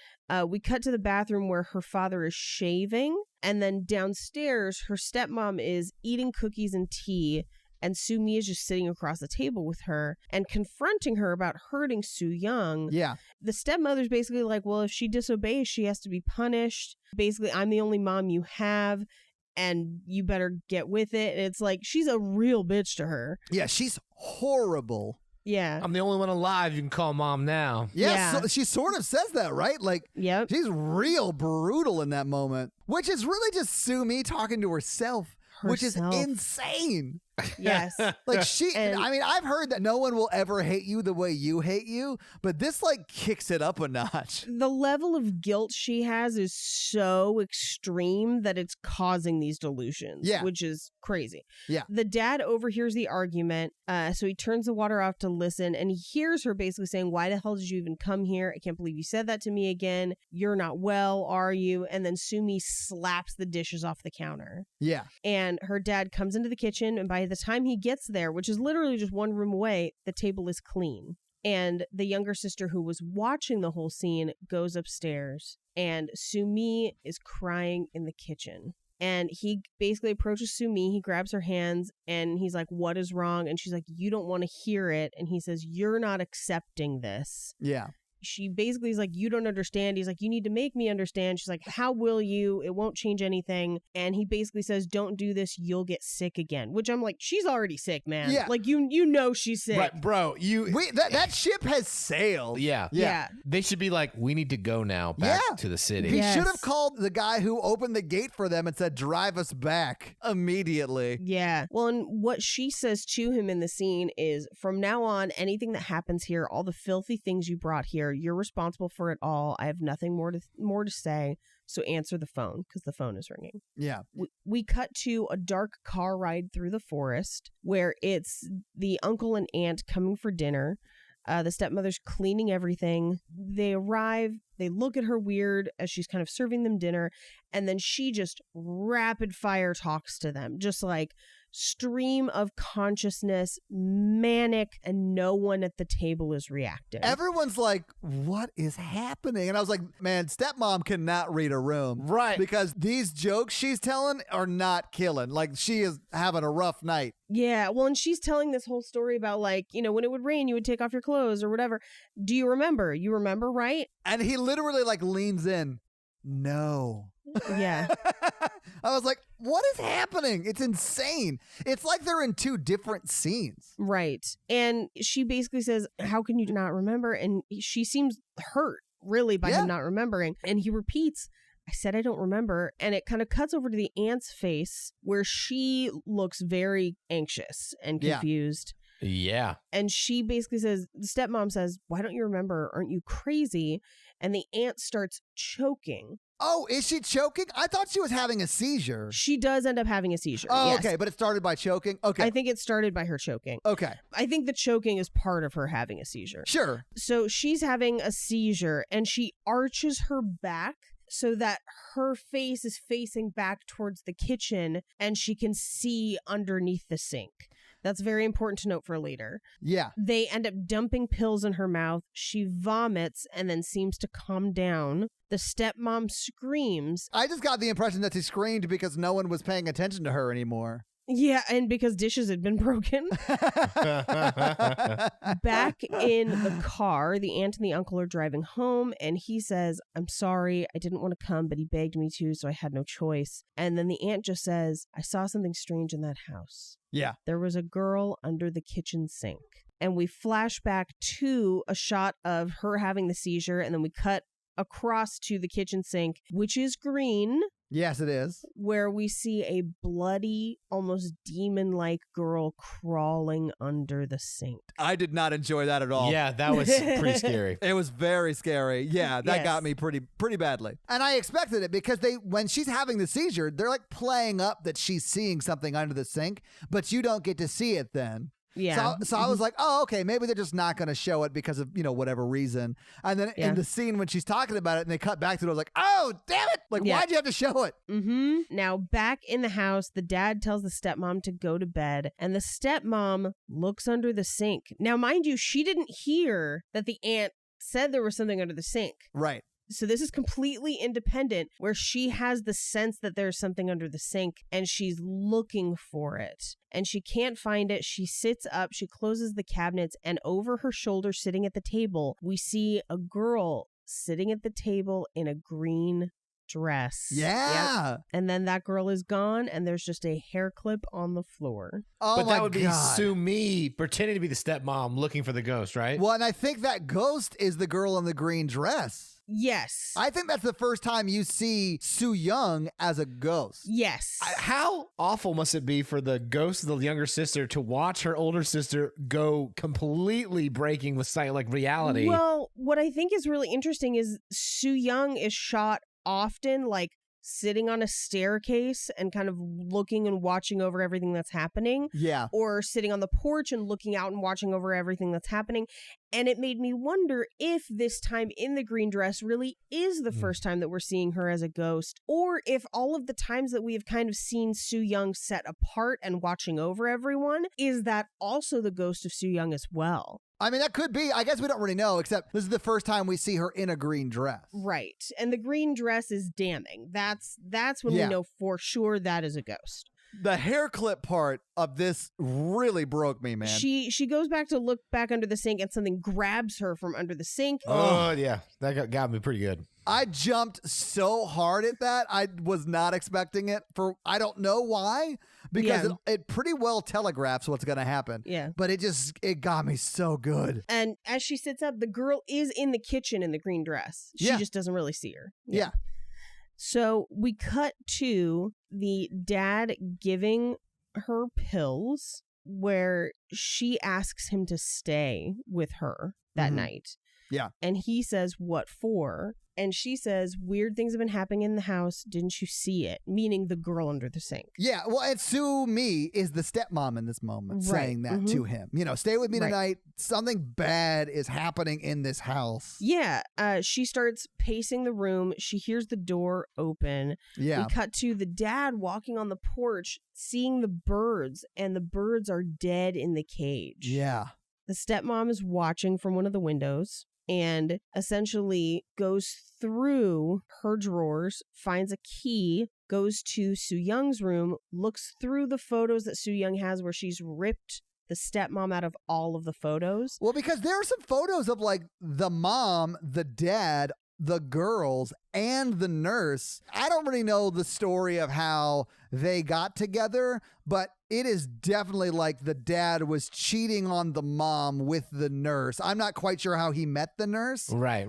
We cut to the bathroom where her father is shaving. And then downstairs, her stepmom is eating cookies and tea. And Sumi is just sitting across the table with her and confronting her about hurting Soo Young. Yeah. The stepmother's basically like, well, if she disobeys, she has to be punished. Basically, I'm the only mom you have, and you better get with it. And it's like, she's a real bitch to her. Yeah, she's horrible. Yeah. I'm the only one alive. You can call mom now. Yeah. So she sort of says that, right? Like, yep. She's real brutal in that moment, which is really just Sumi talking to herself. Which is insane. Yes. Like I mean, I've heard that no one will ever hate you the way you hate you, but this like kicks it up a notch. The level of guilt she has is so extreme that it's causing these delusions, which is crazy. Yeah. The dad overhears the argument, so he turns the water off to listen, and he hears her basically saying, "Why the hell did you even come here? I can't believe you said that to me again. You're not well, are you?" And then Sumi slaps the dishes off the counter. Yeah. And her dad comes into the kitchen, and by the time he gets there, which is literally just one room away, the table is clean. And the younger sister who was watching the whole scene goes upstairs, and Sumi is crying in the kitchen. And he basically approaches Sumi, he grabs her hands, and he's like, what is wrong? And she's like, you don't want to hear it. And he says, you're not accepting this. Yeah. She basically is like, you don't understand. He's like, you need to make me understand. She's like, how will you? It won't change anything. And he basically says, don't do this. You'll get sick again. Which I'm like, she's already sick, man. Yeah. Like, you know she's sick. Right, bro, That ship has sailed. Yeah. They should be like, we need to go now back to the city. He Yes. should have called the guy who opened the gate for them and said, drive us back immediately. Yeah. Well, and what she says to him in the scene is, from now on, anything that happens here, all the filthy things you brought here, you're responsible for it all. I have nothing more to say. So answer the phone, because the phone is ringing. Yeah. We cut to a dark car ride through the forest where it's the uncle and aunt coming for dinner. The stepmother's cleaning everything. They arrive. They look at her weird as she's kind of serving them dinner. And then she just rapid fire talks to them. Just like stream of consciousness, manic, and no one at the table is reacting. Everyone's like, what is happening? And I was like, man, stepmom cannot read a room. Right. Because these jokes she's telling are not killing. Like, she is having a rough night. Yeah, well, and she's telling this whole story about, like, you know, when it would rain, you would take off your clothes or whatever. Do you remember? You remember, right? And he literally like leans in. No. Yeah. I was like, what is happening? It's insane. It's like they're in two different scenes. Right. And she basically says, how can you not remember? And she seems hurt, really, by him not remembering. And he repeats, I said I don't remember. And it kind of cuts over to the aunt's face where she looks very anxious and confused. Yeah. And she basically says, the stepmom says, why don't you remember? Aren't you crazy? And the aunt starts choking. Oh, is she choking? I thought she was having a seizure. She does end up having a seizure. Oh, yes. okay. But it started by choking? Okay. I think it started by her choking. Okay. I think the choking is part of her having a seizure. Sure. So she's having a seizure and she arches her back so that her face is facing back towards the kitchen and she can see underneath the sink. That's very important to note for later. Yeah. They end up dumping pills in her mouth. She vomits and then seems to calm down. The stepmom screams. I just got the impression that she screamed because no one was paying attention to her anymore. Yeah, and because dishes had been broken. Back in the car, the aunt and the uncle are driving home, and he says, I'm sorry, I didn't want to come, but he begged me to, so I had no choice. And then the aunt just says, I saw something strange in that house. Yeah. There was a girl under the kitchen sink. And we flash back to a shot of her having the seizure, and then we cut across to the kitchen sink, which is green. Yes, it is. Where we see a bloody, almost demon-like girl crawling under the sink. I did not enjoy that at all. Yeah, that was pretty scary. It was very scary. Yeah, that Yes. got me pretty badly. And I expected it because when she's having the seizure, they're like playing up that she's seeing something under the sink, but you don't get to see it then. Yeah. So I was like, oh, okay, maybe they're just not going to show it because of, whatever reason. And then in the scene when she's talking about it and they cut back to it, I was like, oh, damn it. Like, why'd you have to show it? Mm-hmm. Now, back in the house, the dad tells the stepmom to go to bed, and the stepmom looks under the sink. Now, mind you, she didn't hear that the aunt said there was something under the sink. Right. So this is completely independent, where she has the sense that there's something under the sink and she's looking for it. And she can't find it. She sits up, she closes the cabinets, and over her shoulder, sitting at the table, we see a girl sitting at the table in a green dress. Yeah. Yep. And then that girl is gone and there's just a hair clip on the floor. Oh, but my that would be God. Sumi pretending to be the stepmom looking for the ghost, right? Well, and I think that ghost is the girl in the green dress. Yes. I think that's the first time you see Soo Young as a ghost. Yes. How awful must it be for the ghost of the younger sister to watch her older sister go completely breaking with reality? Well, what I think is really interesting is Soo Young is shot often like sitting on a staircase and kind of looking and watching over everything that's happening. Yeah. Or sitting on the porch and looking out and watching over everything that's happening. And it made me wonder if this time in the green dress really is the first time that we're seeing her as a ghost, or if all of the times that we have kind of seen Soo Young set apart and watching over everyone, is that also the ghost of Soo Young as well? I mean, that could be. I guess we don't really know, except this is the first time we see her in a green dress. Right. And the green dress is damning. That's when we know for sure that is a ghost. The hair clip part of this really broke me, man. She goes back to look back under the sink and something grabs her from under the sink. Oh, yeah. That got me pretty good. I jumped so hard at that. I was not expecting it for, I don't know why, because it pretty well telegraphs what's going to happen. Yeah. But it got me so good. And as she sits up, the girl is in the kitchen in the green dress. She just doesn't really see her. Yeah. So we cut to the dad giving her pills where she asks him to stay with her that night. Yeah. And he says, what for? And she says, weird things have been happening in the house. Didn't you see it? Meaning the girl under the sink. Yeah. Well, and Sue Mi is the stepmom in this moment saying that to him. You know, stay with me tonight. Something bad is happening in this house. Yeah. She starts pacing the room. She hears the door open. Yeah. We cut to the dad walking on the porch, seeing the birds, and the birds are dead in the cage. Yeah. The stepmom is watching from one of the windows and essentially goes through her drawers, finds a key, goes to Soo Young's room, looks through the photos that Soo Young has where she's ripped the stepmom out of all of the photos. Well, because there are some photos of like the mom, the dad, the girls, and the nurse. I don't really know the story of how they got together, but it is definitely like the dad was cheating on the mom with the nurse. I'm not quite sure how he met the nurse. Right.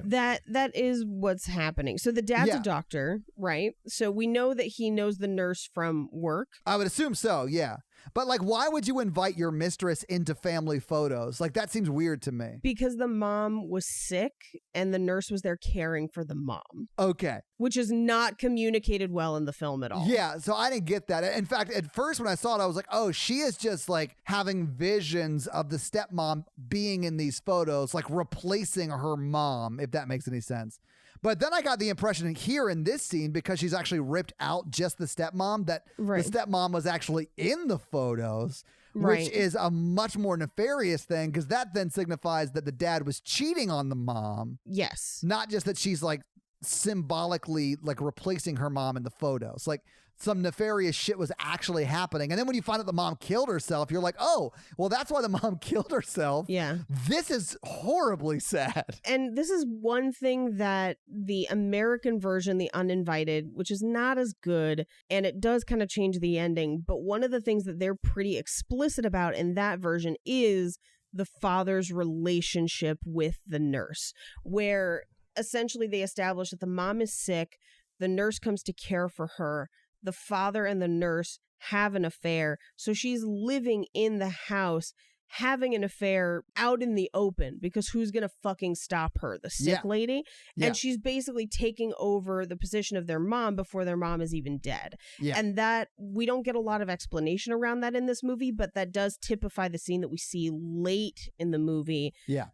That is what's happening. So the dad's a doctor, right? So we know that he knows the nurse from work. I would assume so, yeah. But like, why would you invite your mistress into family photos? Like, that seems weird to me. Because the mom was sick and the nurse was there caring for the mom. Okay. Which is not communicated well in the film at all. Yeah, so I didn't get that. In fact, at first when I saw it, I was like, oh, she is just like having visions of the stepmom being in these photos, like replacing her mom, if that makes any sense. But then I got the impression here in this scene, because she's actually ripped out just the stepmom, that the stepmom was actually in the photos, which is a much more nefarious thing, because that then signifies that the dad was cheating on the mom. Yes. Not just that she's like symbolically like replacing her mom in the photos. Like some nefarious shit was actually happening. And then when you find out the mom killed herself, you're like, oh, well, that's why the mom killed herself. Yeah. This is horribly sad. And this is one thing that the American version, The Uninvited, which is not as good, and it does kind of change the ending, but one of the things that they're pretty explicit about in that version is the father's relationship with the nurse, where essentially they establish that the mom is sick, the nurse comes to care for her, the father and the nurse have an affair, so she's living in the house having an affair out in the open, because who's gonna fucking stop her? The sick lady. And she's basically taking over the position of their mom before their mom is even dead. And that, we don't get a lot of explanation around that in this movie, but that does typify the scene that we see late in the movie.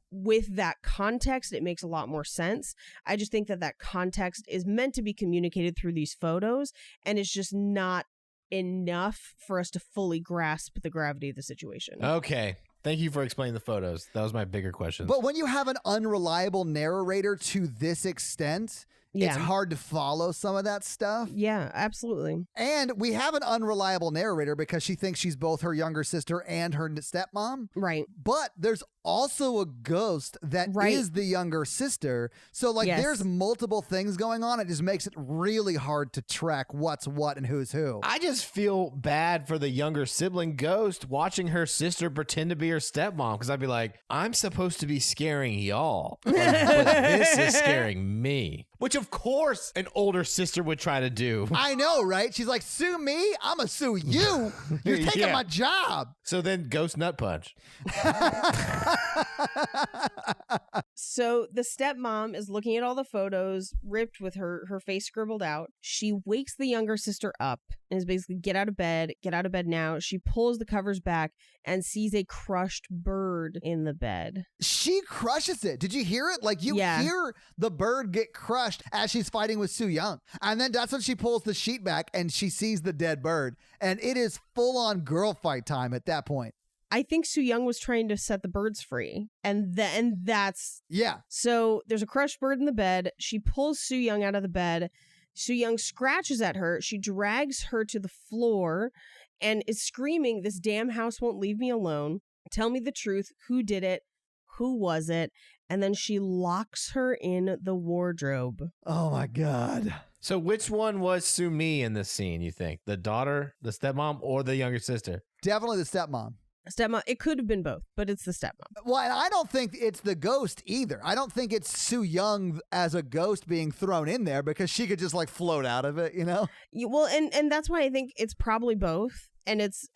With that context, it makes a lot more sense. I just think that context is meant to be communicated through these photos, and it's just not enough for us to fully grasp the gravity of the situation. Okay. Thank you for explaining the photos. That was my bigger question. But when you have an unreliable narrator to this extent, it's hard to follow some of that stuff. Yeah, absolutely. And we have an unreliable narrator because she thinks she's both her younger sister and her stepmom. Right. But there's also a ghost that is the younger sister. So like there's multiple things going on. It just makes it really hard to track what's what and who's who. I just feel bad for the younger sibling ghost watching her sister pretend to be her stepmom, because I'd be like, I'm supposed to be scaring y'all, but this is scaring me. Which, of course, an older sister would try to do. I know, right? She's like, sue me? I'm going to sue you. You're taking my job. So then ghost nut punch. So the stepmom is looking at all the photos, ripped with her face scribbled out. She wakes the younger sister up and is basically, get out of bed now. She pulls the covers back and sees a crushed bird in the bed. She crushes it. Did you hear it? Like, you hear the bird get crushed as she's fighting with Soo Young. And then that's when she pulls the sheet back and she sees the dead bird. And it is full-on girl fight time at that point. I think Soo Young was trying to set the birds free. And that's... Yeah. So there's a crushed bird in the bed. She pulls Soo Young out of the bed. Soo Young scratches at her. She drags her to the floor and is screaming, "This damn house won't leave me alone. Tell me the truth. Who did it? Who was it?" And then she locks her in the wardrobe. Oh my God. So which one was Sumi in this scene, you think? The daughter, the stepmom, or the younger sister? Definitely the stepmom. Stepmom. It could have been both, but it's the stepmom. Well, and I don't think it's the ghost either. I don't think it's Soo Young as a ghost being thrown in there because she could just like float out of it, you know? Well, and that's why I think it's probably both. And it's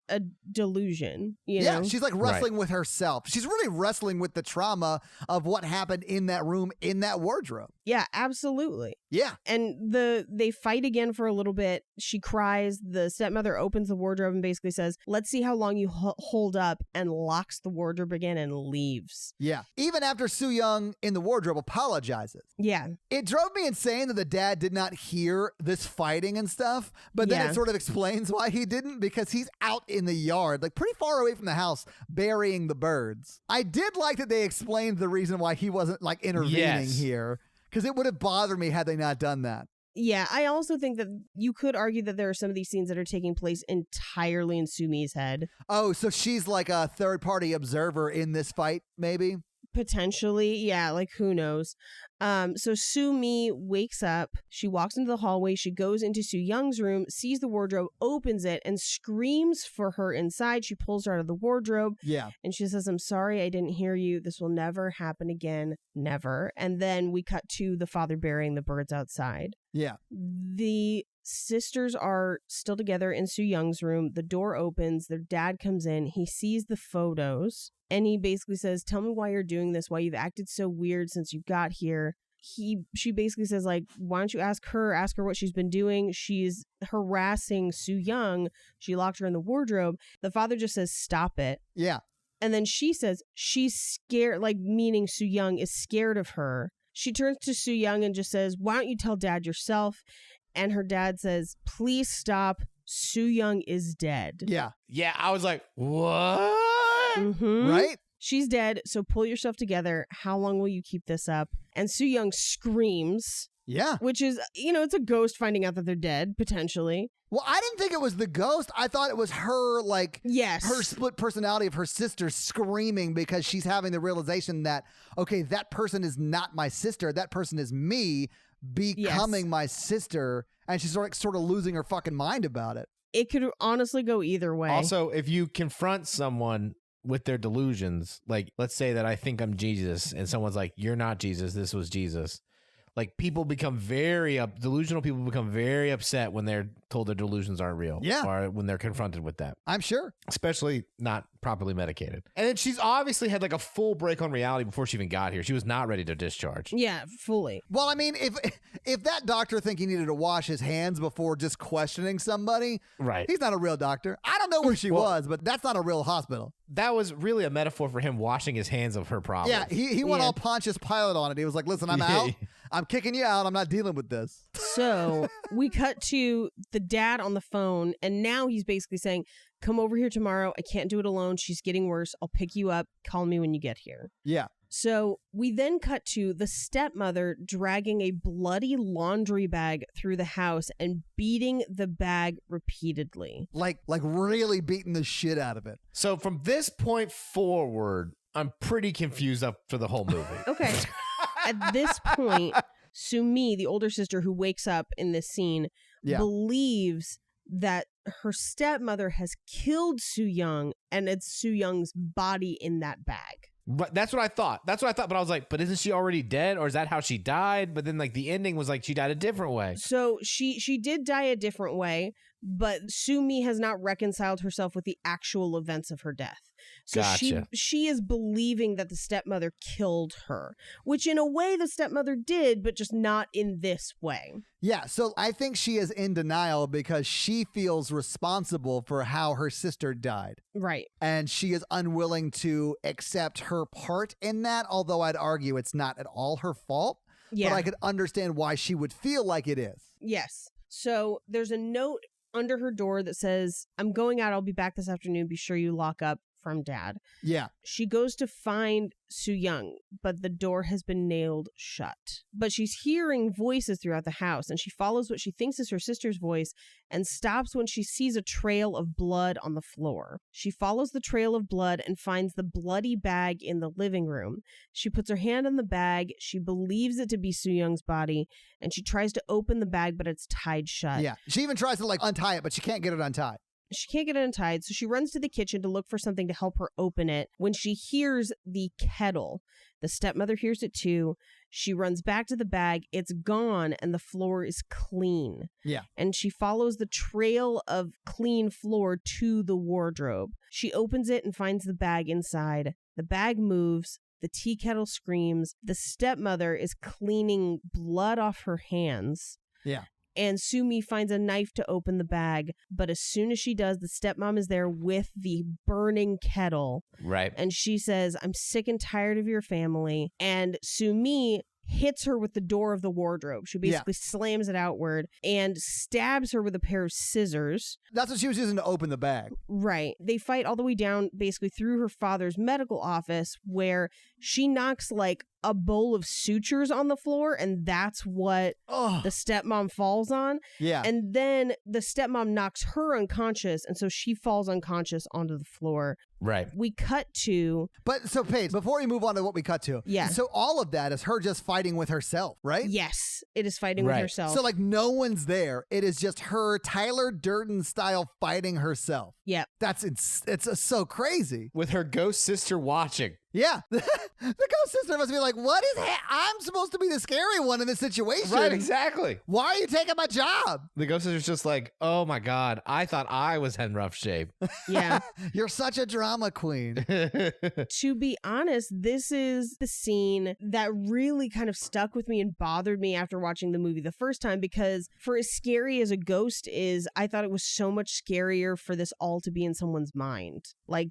a delusion, you know? Yeah, she's like wrestling with herself. She's really wrestling with the trauma of what happened in that room, in that wardrobe. Yeah, absolutely. Yeah. And they fight again for a little bit. She cries. The stepmother opens the wardrobe and basically says, "Let's see how long you hold up," and locks the wardrobe again and leaves. Yeah. Even after Soo Young in the wardrobe apologizes. Yeah. It drove me insane that the dad did not hear this fighting and stuff, but then it sort of explains why he didn't, because he's out in the yard, like pretty far away from the house, burying the birds. I did like that they explained the reason why he wasn't like intervening here, because it would have bothered me had they not done that. Yeah, I also think that you could argue that there are some of these scenes that are taking place entirely in Sumi's head. Oh, so she's like a third-party observer in this fight, maybe? Potentially, yeah, like who knows. So Sumi wakes up, she walks into the hallway, she goes into Soo Young's room, sees the wardrobe, opens it, and screams for her inside. She pulls her out of the wardrobe. Yeah. And she says, "I'm sorry, I didn't hear you. This will never happen again. Never." And then we cut to the father burying the birds outside. Yeah. The sisters are still together in Soo Young's room. The door opens. Their dad comes in. He sees the photos and he basically says, "Tell me why you're doing this, why you've acted so weird since you got here." She basically says, like, "Why don't you ask her what she's been doing? She's harassing Soo Young. She locked her in the wardrobe." The father just says, "Stop it." Yeah. And then she says she's scared, like meaning Soo Young is scared of her. She turns to Soo Young and just says, "Why don't you tell dad yourself?" And her dad says, "Please stop. Soo Young is dead." Yeah. Yeah, I was like, what? Mm-hmm. Right? "She's dead, so pull yourself together. How long will you keep this up?" And Soo Young screams. Yeah. Which is, it's a ghost finding out that they're dead, potentially. Well, I didn't think it was the ghost. I thought it was her, like, yes, her split personality of her sister screaming because she's having the realization that, okay, that person is not my sister. That person is me becoming my sister. And she's sort of losing her fucking mind about it. It could honestly go either way. Also, if you confront someone with their delusions, like, let's say that I think I'm Jesus and someone's like, "You're not Jesus, this was Jesus." Like, people become delusional people become very upset when they're told their delusions aren't real. Yeah. Or when they're confronted with that. I'm sure. Especially not properly medicated. And then she's obviously had like a full break on reality before she even got here. She was not ready to discharge. Yeah, fully. Well, I mean, if that doctor think he needed to wash his hands before just questioning somebody, right? He's not a real doctor. I don't know where she was, but that's not a real hospital. That was really a metaphor for him washing his hands of her problem. Yeah, he went all Pontius Pilate on it. He was like, "Listen, I'm out. I'm kicking you out. I'm not dealing with this." So we cut to the dad on the phone, and now he's basically saying, "Come over here tomorrow. I can't do it alone. She's getting worse. I'll pick you up. Call me when you get here." Yeah. So we then cut to the stepmother dragging a bloody laundry bag through the house and beating the bag repeatedly. Like really beating the shit out of it. So from this point forward, I'm pretty confused up for the whole movie. Okay. At this point, Sumi, the older sister who wakes up in this scene, believes that her stepmother has killed Soo Young and it's Soo Young's body in that bag. But that's what I thought. But I was like, but isn't she already dead? Or is that how she died? But then like the ending was like she died a different way. So she did die a different way, but Sumi has not reconciled herself with the actual events of her death. So Gotcha. she is believing that the stepmother killed her, which in a way the stepmother did, but just not in this way. Yeah, so I think she is in denial because she feels responsible for how her sister died. Right. And she is unwilling to accept her part in that, although I'd argue it's not at all her fault. Yeah. But I could understand why she would feel like it is. Yes. So there's a note under her door that says, "I'm going out. I'll be back this afternoon. Be sure you lock up," from Dad. Yeah. She goes to find Soo Young, but the door has been nailed shut. But she's hearing voices throughout the house, and she follows what she thinks is her sister's voice and stops when she sees a trail of blood on the floor. She follows the trail of blood and finds the bloody bag in the living room. She puts her hand on the bag. She believes it to be Soo Young's body, and she tries to open the bag, but it's tied shut. Yeah. She even tries to untie it, but she can't get it untied. She can't get it untied, so she runs to the kitchen to look for something to help her open it. When she hears the kettle, the stepmother hears it too. She runs back to the bag. It's gone, and the floor is clean. Yeah. And she follows the trail of clean floor to the wardrobe. She opens it and finds the bag inside. The bag moves. The tea kettle screams. The stepmother is cleaning blood off her hands. Yeah. And Sumi finds a knife to open the bag, but as soon as she does, the stepmom is there with the burning kettle. Right. And she says, "I'm sick and tired of your family." And Sumi hits her with the door of the wardrobe. She basically slams it outward and stabs her with a pair of scissors. That's what she was using to open the bag. Right. They fight all the way down basically through her father's medical office, where she knocks a bowl of sutures on the floor, and that's what the stepmom falls on. Yeah. And then the stepmom knocks her unconscious, and so she falls unconscious onto the floor. Right. We cut to... But so, Paige, before we move on to what we cut to, Yeah. so all of that is her just fighting with herself, right? Yes, it is fighting with Right. herself. So, no one's there. It is just her Tyler Durden style fighting herself. Yep. It's so crazy. With her ghost sister watching. Yeah. The ghost sister must be like, what is I'm supposed to be the scary one in this situation. Right, exactly. Why are you taking my job? The ghost sister's just like, oh my God, I thought I was in rough shape. Yeah. You're such a drama queen. To be honest, this is the scene that really kind of stuck with me and bothered me after watching the movie the first time, because for as scary as a ghost is, I thought it was so much scarier for this all to be in someone's mind.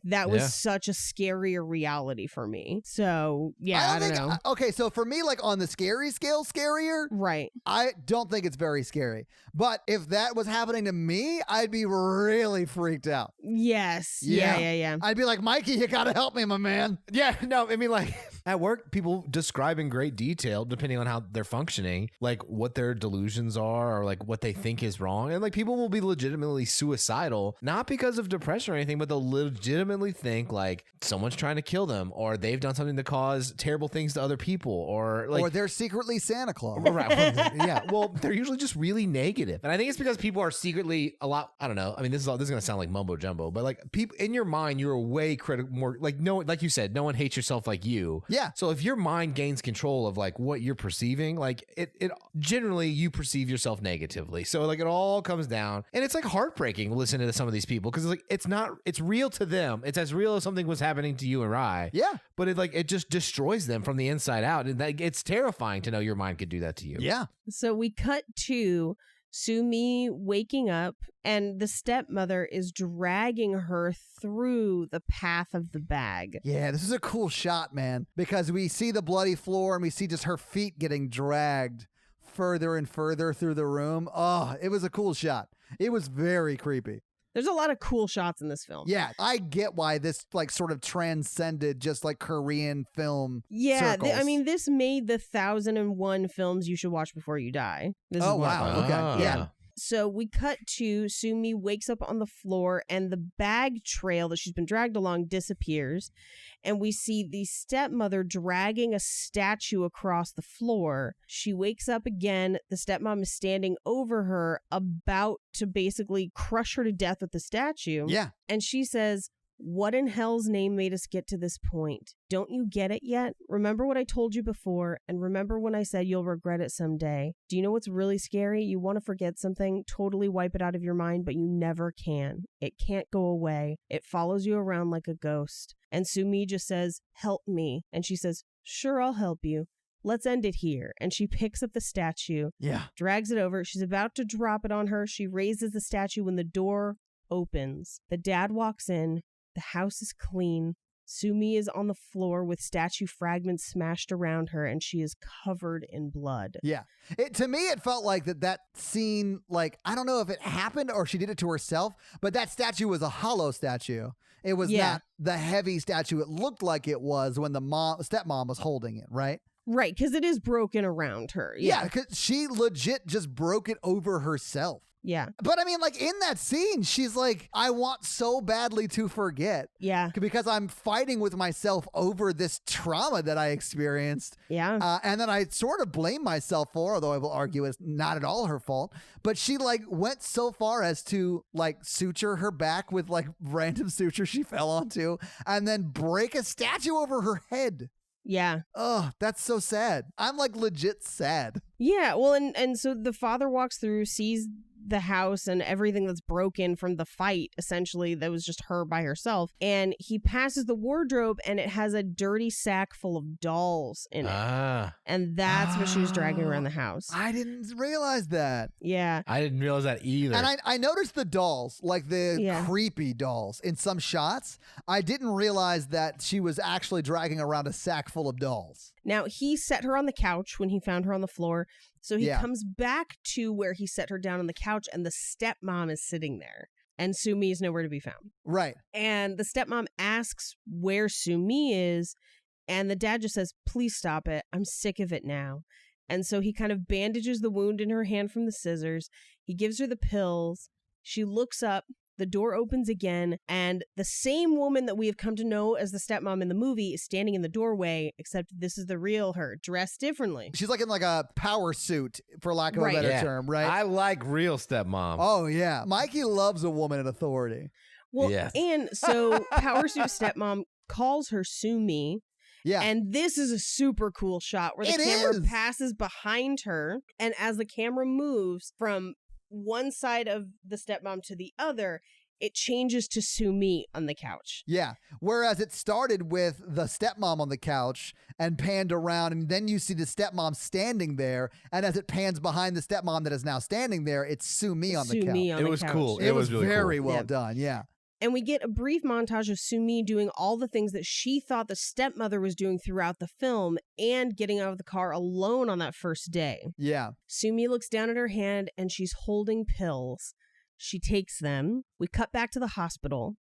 That was such a scarier reality for me. So, yeah, I don't know. Okay, so for me, on the scary scale, scarier, Right. I don't think it's very scary. But if that was happening to me, I'd be really freaked out. Yes. Yeah. Yeah. I'd be like, Mikey, you gotta help me, my man. Yeah, no, I mean, at work, people describe in great detail, depending on how they're functioning, what their delusions are or what they think is wrong. And people will be legitimately suicidal, not because of depression or anything, but they'll legitimately think someone's trying to kill them, or they've done something to cause terrible things to other people, or they're secretly Santa Claus. Right. Yeah. Well, they're usually just really negative. And I think it's because people are secretly a lot, I don't know. I mean, this is going to sound like mumbo jumbo, but people in your mind, you're way critical, more no, like you said, no one hates yourself like you. Yeah. So if your mind gains control of what you're perceiving, it generally you perceive yourself negatively. So it all comes down, and it's heartbreaking listening to some of these people, because it's real to them. It's as real as something was happening to you and I. Yeah. But it just destroys them from the inside out. And it's terrifying to know your mind could do that to you. Yeah. So we cut to Sumi waking up, and the stepmother is dragging her through the path of the bag. Yeah, this is a cool shot, man, because we see the bloody floor and we see just her feet getting dragged further and further through the room. Oh, it was a cool shot. It was very creepy. There's a lot of cool shots in this film. Yeah, I get why this sort of transcended just Korean film circles. I mean, this made the 1001 films you should watch before you die. This is Oh, one of wow. them. Okay. Yeah. So we cut to Sumi wakes up on the floor, and the bag trail that she's been dragged along disappears. And we see the stepmother dragging a statue across the floor. She wakes up again. The stepmom is standing over her, about to basically crush her to death with the statue. Yeah. And she says, What in hell's name made us get to this point? Don't you get it yet? Remember what I told you before, and remember when I said you'll regret it someday. Do you know what's really scary? You want to forget something, totally wipe it out of your mind, but you never can. It can't go away. It follows you around like a ghost. And Sumi just says, help me. And she says, sure, I'll help you. Let's end it here. And she picks up the statue, drags it over. She's about to drop it on her. She raises the statue when the door opens. The dad walks in. The house is clean. Sumi is on the floor with statue fragments smashed around her, and she is covered in blood. Yeah. To me, it felt like that scene, like, I don't know if it happened or she did it to herself, but that statue was a hollow statue. It was not the heavy statue it looked like it was when the stepmom was holding it, right? Right, because it is broken around her. Yeah, because she legit just broke it over herself. Yeah. But I mean, like, in that scene, she's like, I want so badly to forget. Yeah. Because I'm fighting with myself over this trauma that I experienced. Yeah. And then I sort of blame myself for, although I will argue it's not at all her fault. But she, like, went so far as to, like, suture her back with, like, random suture she fell onto and then break a statue over her head. Yeah. Oh, that's so sad. I'm, like, legit sad. Yeah. Well, and so the father walks through, sees the house and everything that's broken from the fight, essentially, that was just her by herself. And he passes the wardrobe and it has a dirty sack full of dolls in it. And that's what she was dragging around the house. I didn't realize that. Yeah. I didn't realize that either. And I noticed the dolls, like the creepy dolls in some shots. I didn't realize that she was actually dragging around a sack full of dolls. Now, he set her on the couch when he found her on the floor. So he comes back to where he set her down on the couch and the stepmom is sitting there. And Sumi is nowhere to be found. Right. And the stepmom asks where Sumi is. And the dad just says, please stop it. I'm sick of it now. And so he kind of bandages the wound in her hand from the scissors. He gives her the pills. She looks up. The door opens again, and the same woman that we have come to know as the stepmom in the movie is standing in the doorway, except this is the real her, dressed differently. She's like in like a power suit, for lack of a better term, right? I like real stepmom. Oh, yeah. Mikey loves a woman in authority. Well, and so power suit stepmom calls her Sumi. Yeah. And this is a super cool shot where the camera passes behind her, and as the camera moves from one side of the stepmom to the other, it changes to Sumi on the couch. Yeah. Whereas it started with the stepmom on the couch and panned around, and then you see the stepmom standing there, and as it pans behind the stepmom that is now standing there, it's Sumi on the couch. It was cool. It was really very cool. well done. Yeah. And we get a brief montage of Sumi doing all the things that she thought the stepmother was doing throughout the film and getting out of the car alone on that first day. Yeah. Sumi looks down at her hand and she's holding pills. She takes them. We cut back to the hospital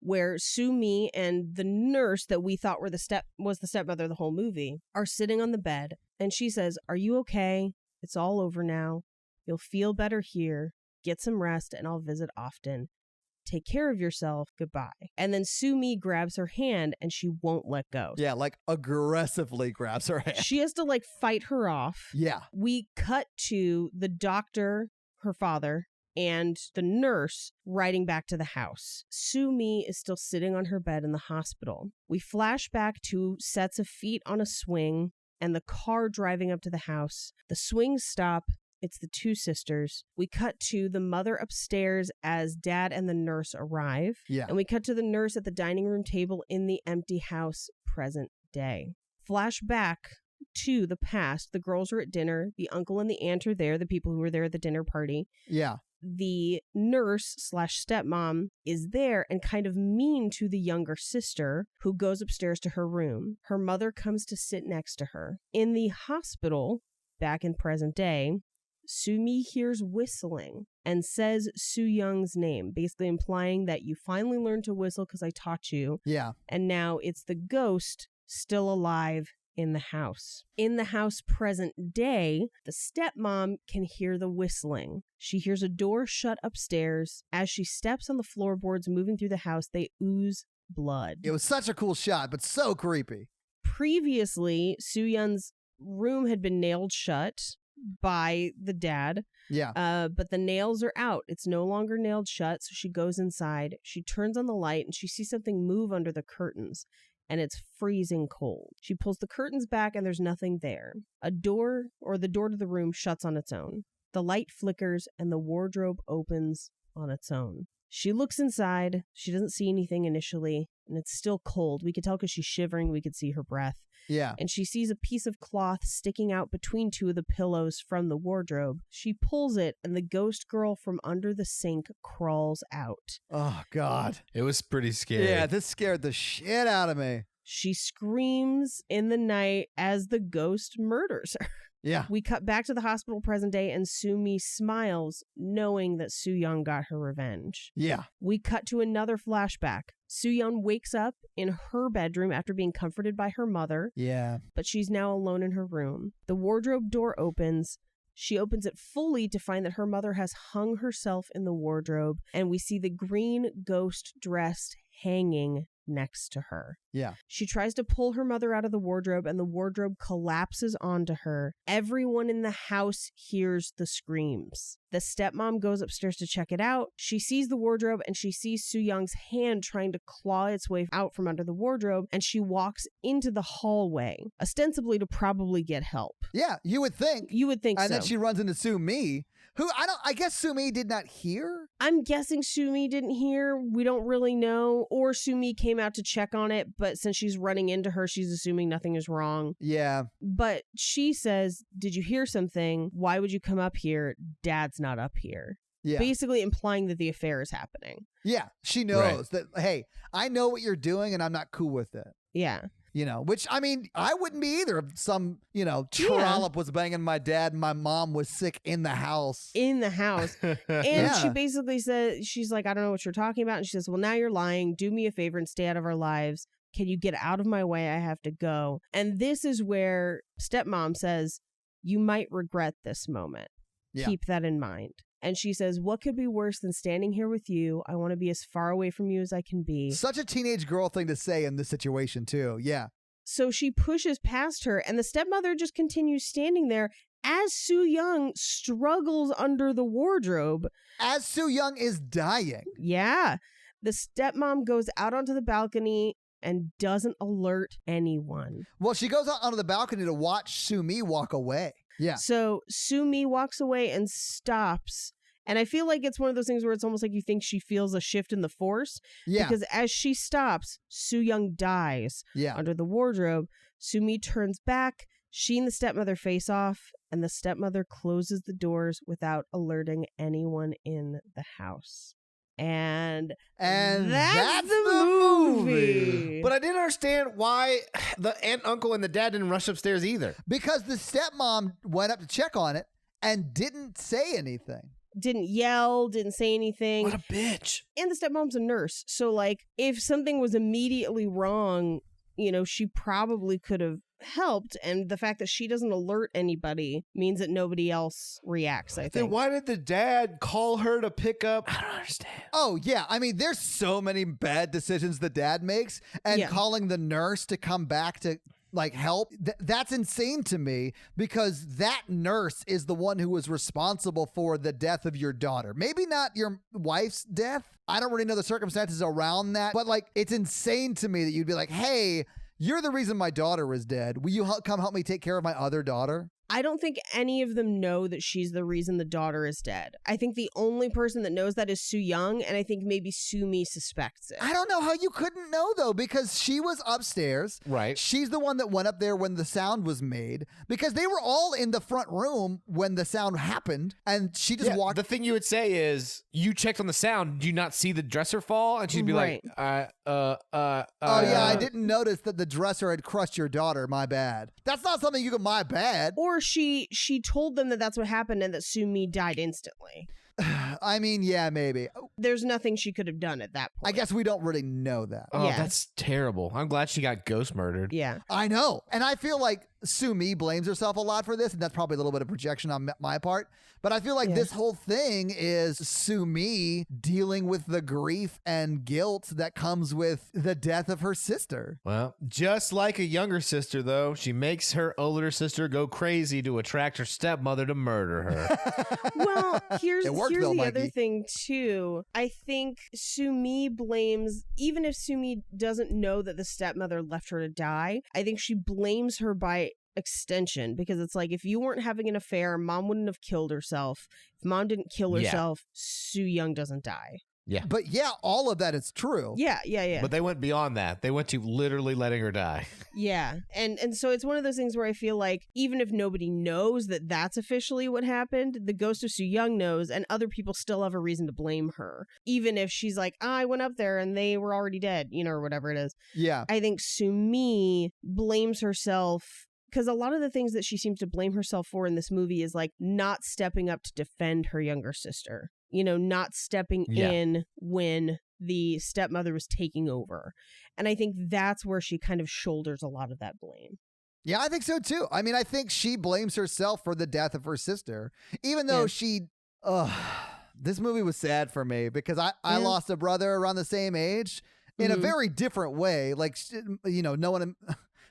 where Sumi and the nurse that we thought was the stepmother the whole movie are sitting on the bed. And she says, "Are you okay? It's all over now. You'll feel better here. Get some rest and I'll visit often. Take care of yourself. Goodbye." And then Sumi grabs her hand and she won't let go. Yeah, like aggressively grabs her hand. She has to like fight her off. Yeah. We cut to the doctor, her father, and the nurse riding back to the house. Sumi is still sitting on her bed in the hospital. We flash back to sets of feet on a swing and the car driving up to the house. The swings stop. It's the two sisters. We cut to the mother upstairs as dad and the nurse arrive. Yeah. And we cut to the nurse at the dining room table in the empty house, present day. Flash back to the past. The girls are at dinner. The uncle and the aunt are there, the people who were there at the dinner party. Yeah. The nurse/stepmom is there and kind of mean to the younger sister who goes upstairs to her room. Her mother comes to sit next to her. In the hospital, back in present day, Sumi hears whistling and says Soo Young's name, basically implying that you finally learned to whistle because I taught you. Yeah. And now it's the ghost still alive in the house. In the house present day, the stepmom can hear the whistling. She hears a door shut upstairs. As she steps on the floorboards moving through the house, they ooze blood. It was such a cool shot, but so creepy. Previously, Soo Young's room had been nailed shut. by the dad. Yeah. But the nails are out. It's no longer nailed shut. So she goes inside. She turns on the light and she sees something move under the curtains. And it's freezing cold. She pulls the curtains back and there's nothing there. The door to the room shuts on its own. The light flickers and the wardrobe opens on its own. She looks inside. She doesn't see anything initially, and it's still cold. We could tell because she's shivering. We could see her breath. Yeah. And she sees a piece of cloth sticking out between two of the pillows from the wardrobe. She pulls it, and the ghost girl from under the sink crawls out. Oh, God. It was pretty scary. Yeah, this scared the shit out of me. She screams in the night as the ghost murders her. Yeah. We cut back to the hospital present day, and Sumi smiles, knowing that Soo-young got her revenge. Yeah. We cut to another flashback. Soo-young wakes up in her bedroom after being comforted by her mother. Yeah. But she's now alone in her room. The wardrobe door opens. She opens it fully to find that her mother has hung herself in the wardrobe, and we see the green ghost dress hanging next to her. Yeah. She tries to pull her mother out of the wardrobe, and the wardrobe collapses onto her. Everyone in the house hears the screams. The stepmom goes upstairs to check it out. She sees the wardrobe, and she sees Soo-young's hand trying to claw its way out from under the wardrobe, and she walks into the hallway, ostensibly to probably get help. Yeah, you would think. You would think and so. then she runs into Sumi, who I guess Sumi did not hear. I'm guessing Sumi didn't hear. We don't really know. Or Sumi came out to check on it, but since she's running into her, she's assuming nothing is wrong. Yeah. But she says, did you hear something? Why would you come up here? Dad's not up here. Yeah. Basically implying that the affair is happening. Yeah. She knows that, hey, I know what you're doing and I'm not cool with it. Yeah. You know, which, I mean, I wouldn't be either if some, trollop was banging my dad and my mom was sick in the house. In the house. And she basically says, she's like, I don't know what you're talking about. And she says, well, now you're lying. Do me a favor and stay out of our lives. Can you get out of my way? I have to go. And this is where stepmom says, you might regret this moment. Yeah. Keep that in mind. And she says, what could be worse than standing here with you? I want to be as far away from you as I can be. Such a teenage girl thing to say in this situation, too. Yeah. So she pushes past her, and the stepmother just continues standing there as Soo-young struggles under the wardrobe. As Soo-young is dying. Yeah. The stepmom goes out onto the balcony and doesn't alert anyone. Well, she goes out onto the balcony to watch Sumi walk away. Yeah. So Sumi walks away and stops. And I feel like it's one of those things where it's almost like you think she feels a shift in the force. Yeah. Because as she stops, Soo-young dies under the wardrobe. Sumi turns back. She and the stepmother face off. And the stepmother closes the doors without alerting anyone in the house. And that's the movie. But I didn't understand why the aunt, uncle, and the dad didn't rush upstairs either. Because the stepmom went up to check on it and didn't say anything. Didn't yell, didn't say anything. What a bitch. And the stepmom's a nurse. So, like, if something was immediately wrong, she probably could have helped. And the fact that she doesn't alert anybody means that nobody else reacts, I think. Then why did the dad call her to pick up? I don't understand. Oh, yeah. I mean, there's so many bad decisions the dad makes. And calling the nurse to come back to help, that's insane to me, because that nurse is the one who was responsible for the death of your daughter. Maybe not your wife's death. I don't really know the circumstances around that, but it's insane to me that you'd be like, hey, you're the reason my daughter is dead. Will you come help me take care of my other daughter? I don't think any of them know that she's the reason the daughter is dead. I think the only person that knows that is Soo-young, and I think maybe Sumi suspects it. I don't know how you couldn't know, though, because she was upstairs. Right. She's the one that went up there when the sound was made, because they were all in the front room when the sound happened, and she just walked. The thing you would say is, you checked on the sound, do you not see the dresser fall? And she'd be like, oh, yeah, I didn't notice that the dresser had crushed your daughter. My bad. That's not something you can, my bad. Or she told them that that's what happened and that Sumi died instantly. I mean, yeah, maybe. There's nothing she could have done at that point. I guess we don't really know that. Oh, Yeah. that's terrible. I'm glad she got ghost murdered. Yeah. I know. And I feel like Sumi blames herself a lot for this, and that's probably a little bit of projection on my part. But I feel like this whole thing is Sumi dealing with the grief and guilt that comes with the death of her sister. Well, just like a younger sister, though, she makes her older sister go crazy to attract her stepmother to murder her. Well, here's It worked, the though, other Mikey. thing too. I think Sumi blames, even if Sumi doesn't know that the stepmother left her to die, I think she blames her by extension, because it's like, if you weren't having an affair, mom wouldn't have killed herself. If mom didn't kill Yeah. herself, Soo Young doesn't die. Yeah. But yeah, all of that is true. Yeah. But they went beyond that. They went to literally letting her die. Yeah. And so it's one of those things where I feel like even if nobody knows that that's officially what happened, the ghost of Soo Young knows, and other people still have a reason to blame her. Even if she's like, I went up there and they were already dead, or whatever it is. Yeah. I think Sumi blames herself, because a lot of the things that she seems to blame herself for in this movie is like not stepping up to defend her younger sister. Not stepping in when the stepmother was taking over. And I think that's where she kind of shoulders a lot of that blame. Yeah, I think so too. I mean, I think she blames herself for the death of her sister, even though this movie was sad for me because I lost a brother around the same age in a very different way. Like, no one,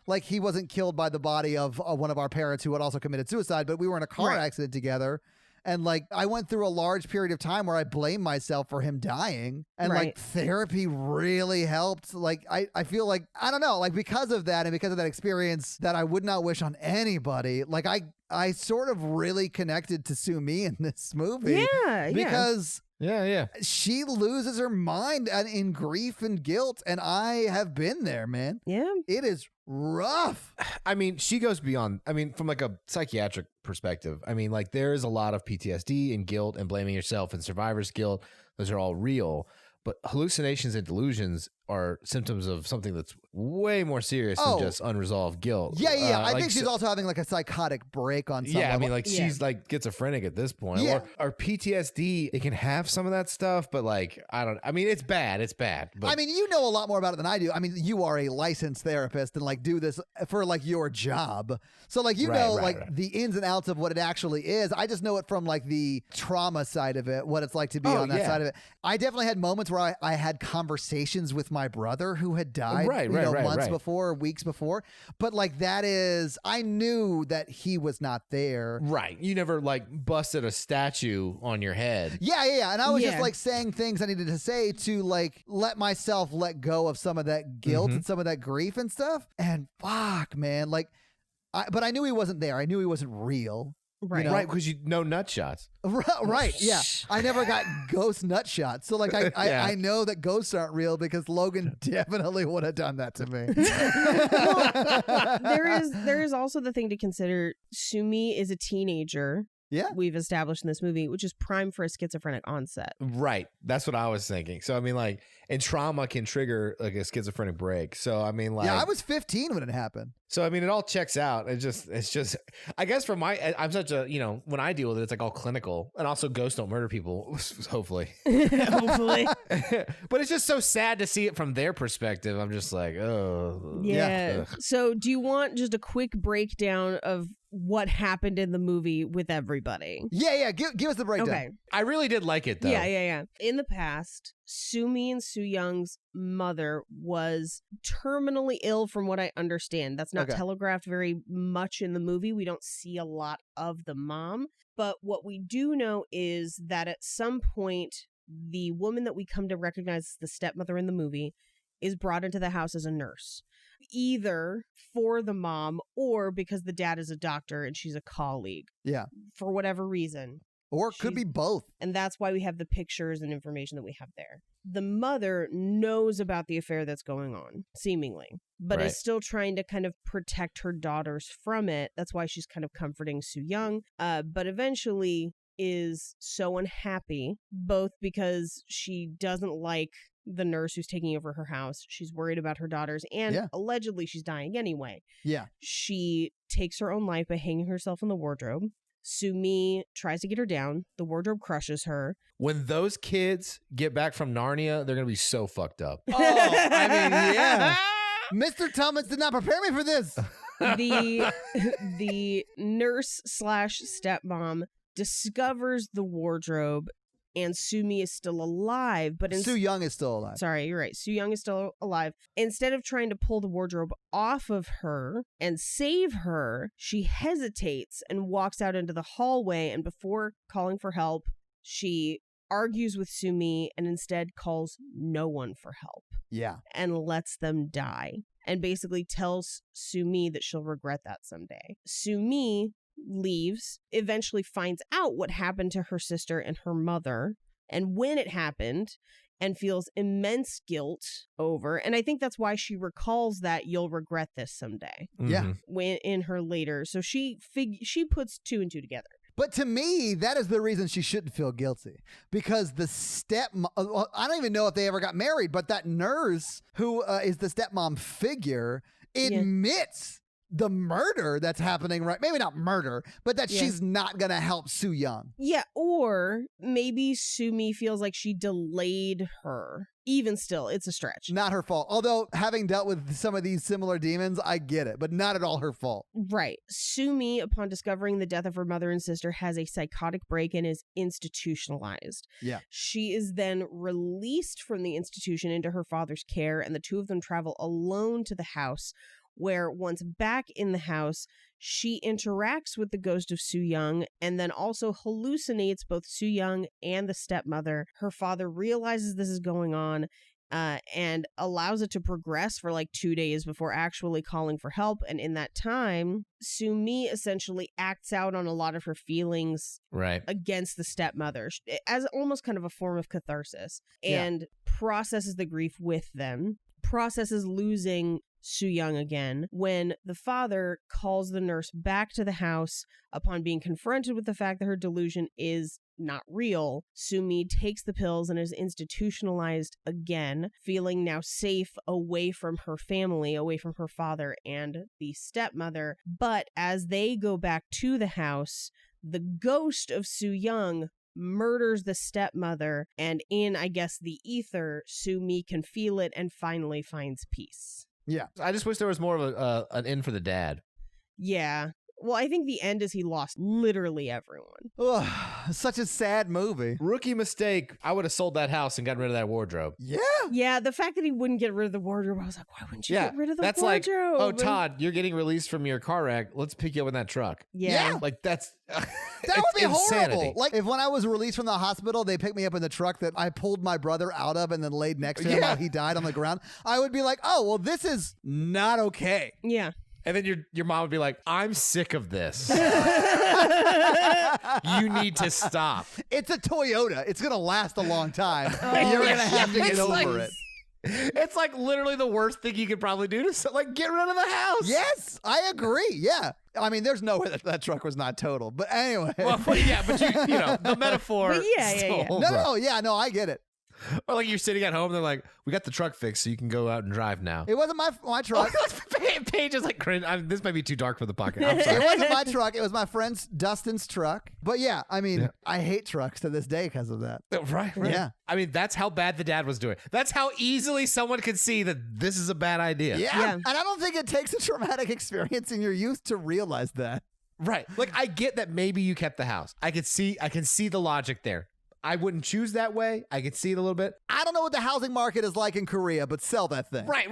like he wasn't killed by the body of one of our parents who had also committed suicide, but we were in a car accident together. And like, I went through a large period of time where I blamed myself for him dying, and like therapy really helped. Like, I feel like, I don't know, like because of that and because of that experience that I would not wish on anybody, like I sort of really connected to Sumi in this movie. Yeah. Because Yeah. she loses her mind in grief and guilt, and I have been there, man. Yeah. It is rough. I mean, she goes beyond, from like a psychiatric perspective. I mean, like there is a lot of PTSD and guilt and blaming yourself and survivor's guilt. Those are all real. But hallucinations and delusions are symptoms of something that's way more serious than just unresolved guilt. Yeah. I think she's also having like a psychotic break on some level. like she's like schizophrenic at this point. Yeah. Or PTSD, it can have some of that stuff, but like, it's bad. It's bad. But I mean, you know a lot more about it than I do. I mean, you are a licensed therapist and like do this for like your job. So like, the ins and outs of what it actually is. I just know it from like the trauma side of it, what it's like to be on that side of it. I definitely had moments where I had conversations with my brother who had died months before, weeks before. But like I knew that he was not there. Right. You never like busted a statue on your head. Yeah. And I was just like saying things I needed to say to like let myself let go of some of that guilt and some of that grief and stuff. And fuck, man. Like, but I knew he wasn't there. I knew he wasn't real. Right. Right, because you know nut shots. Right, yeah. I never got ghost nut shots. So, like, I know that ghosts aren't real because Logan definitely would have done that to me. Well, there is also the thing to consider. Sumi is a teenager. Yeah. We've established in this movie, which is prime for a schizophrenic onset. Right. That's what I was thinking. So, and trauma can trigger like a schizophrenic break. So, I was 15 when it happened. So, it all checks out. It's just, I guess I'm such a, when I deal with it, it's like all clinical, and also ghosts don't murder people, hopefully. Hopefully. But it's just so sad to see it from their perspective. I'm just like, oh. Yeah. So do you want just a quick breakdown of what happened in the movie with everybody? Yeah. Give us the breakdown. Okay. I really did like it, though. Yeah. In the past, Sumi and Soo Young's mother was terminally ill, from what I understand. That's not telegraphed very much in the movie. We don't see a lot of the mom. But what we do know is that at some point, the woman that we come to recognize as the stepmother in the movie is brought into the house as a nurse, either for the mom or because the dad is a doctor and she's a colleague. Yeah. For whatever reason. Or it could be both. And that's why we have the pictures and information that we have there. The mother knows about the affair that's going on, seemingly, but is still trying to kind of protect her daughters from it. That's why she's kind of comforting Soo Young. But eventually is so unhappy, both because she doesn't like the nurse who's taking over her house. She's worried about her daughters, and allegedly she's dying anyway. Yeah. She takes her own life by hanging herself in the wardrobe. Sumi tries to get her down. The wardrobe crushes her. When those kids get back from Narnia, they're gonna be so fucked up. Oh, I mean, yeah. Mr. Thomas did not prepare me for this. The nurse / stepmom discovers the wardrobe, and Sumi is still alive. But Soo Young is still alive. Sorry, you're right. Soo Young is still alive. Instead of trying to pull the wardrobe off of her and save her, she hesitates and walks out into the hallway. And before calling for help, she argues with Sumi and instead calls no one for help. Yeah. And lets them die. And basically tells Sumi that she'll regret that someday. Sumi leaves, eventually finds out what happened to her sister and her mother, and when it happened, and feels immense guilt over. And I think that's why she recalls that you'll regret this someday. Yeah. When in her later. So she puts 2 and 2 together. But to me, that is the reason she shouldn't feel guilty. Because the I don't even know if they ever got married, but that nurse who is the stepmom figure admits the murder that's happening, right? Maybe not murder, but that she's not going to help Soo Young. Yeah, or maybe Sumi feels like she delayed her. Even still, it's a stretch. Not her fault. Although, having dealt with some of these similar demons, I get it, but not at all her fault. Right. Sumi, upon discovering the death of her mother and sister, has a psychotic break and is institutionalized. Yeah. She is then released from the institution into her father's care, and the two of them travel alone to the house, where once back in the house, she interacts with the ghost of Soo Young and then also hallucinates both Soo Young and the stepmother. Her father realizes this is going on and allows it to progress for like 2 days before actually calling for help. And in that time, Sumi essentially acts out on a lot of her feelings against the stepmother as almost kind of a form of catharsis and processes the grief with them, processes losing Soo Young again when the father calls the nurse back to the house upon being confronted with the fact that her delusion is not real. Sumi takes the pills and is institutionalized again, feeling now safe away from her family, away from her father and the stepmother. But as they go back to the house, the ghost of Soo Young murders the stepmother, and in, I guess, the ether, Sumi can feel it and finally finds peace. Yeah. I just wish there was more of an end for the dad. Yeah. Well, I think the end is he lost literally everyone. Ugh, such a sad movie. Rookie mistake. I would have sold that house and gotten rid of that wardrobe. Yeah. Yeah, the fact that he wouldn't get rid of the wardrobe, I was like, why wouldn't you get rid of the that's wardrobe? Like, oh, Todd, you're getting released from your car wreck. Let's pick you up in that truck. Yeah. Like, that's... That would be horrible. Like, if when I was released from the hospital, they picked me up in the truck that I pulled my brother out of and then laid next to him while he died on the ground, I would be like, oh, well, this is not okay. Yeah. And then your mom would be like, I'm sick of this. You need to stop. It's a Toyota. It's going to last a long time. You're going to have to get over it. It's like literally the worst thing you could probably do to like get rid of the house. Yes, I agree. Yeah. I mean, there's no way that truck was not total. But anyway. Well, yeah, but you know, the metaphor. But yeah. No, I get it. Or like you're sitting at home, they're like, we got the truck fixed so you can go out and drive now. It wasn't my truck. Paige is like, cringe. This might be too dark for the pocket. I'm sorry. It wasn't my truck. It was my friend's Dustin's truck. But yeah, I mean, I hate trucks to this day because of that. Right. Yeah. I mean, that's how bad the dad was doing. That's how easily someone could see that this is a bad idea. Yeah. And I don't think it takes a traumatic experience in your youth to realize that. Right. Like, I get that maybe you kept the house. I can see the logic there. I wouldn't choose that way. I could see it a little bit. I don't know what the housing market is like in Korea, but sell that thing. Right.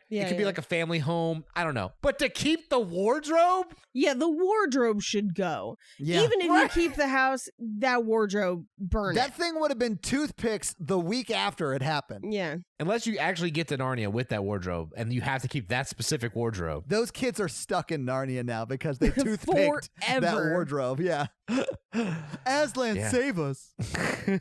Yeah, it could be like a family home. I don't know. But to keep the wardrobe? Yeah, the wardrobe should go. Yeah. Even if you keep the house, that wardrobe, burn That thing would have been toothpicks the week after it happened. Yeah. Unless you actually get to Narnia with that wardrobe and you have to keep that specific wardrobe. Those kids are stuck in Narnia now because they toothpicked that wardrobe. Yeah. Aslan, Yeah. save us.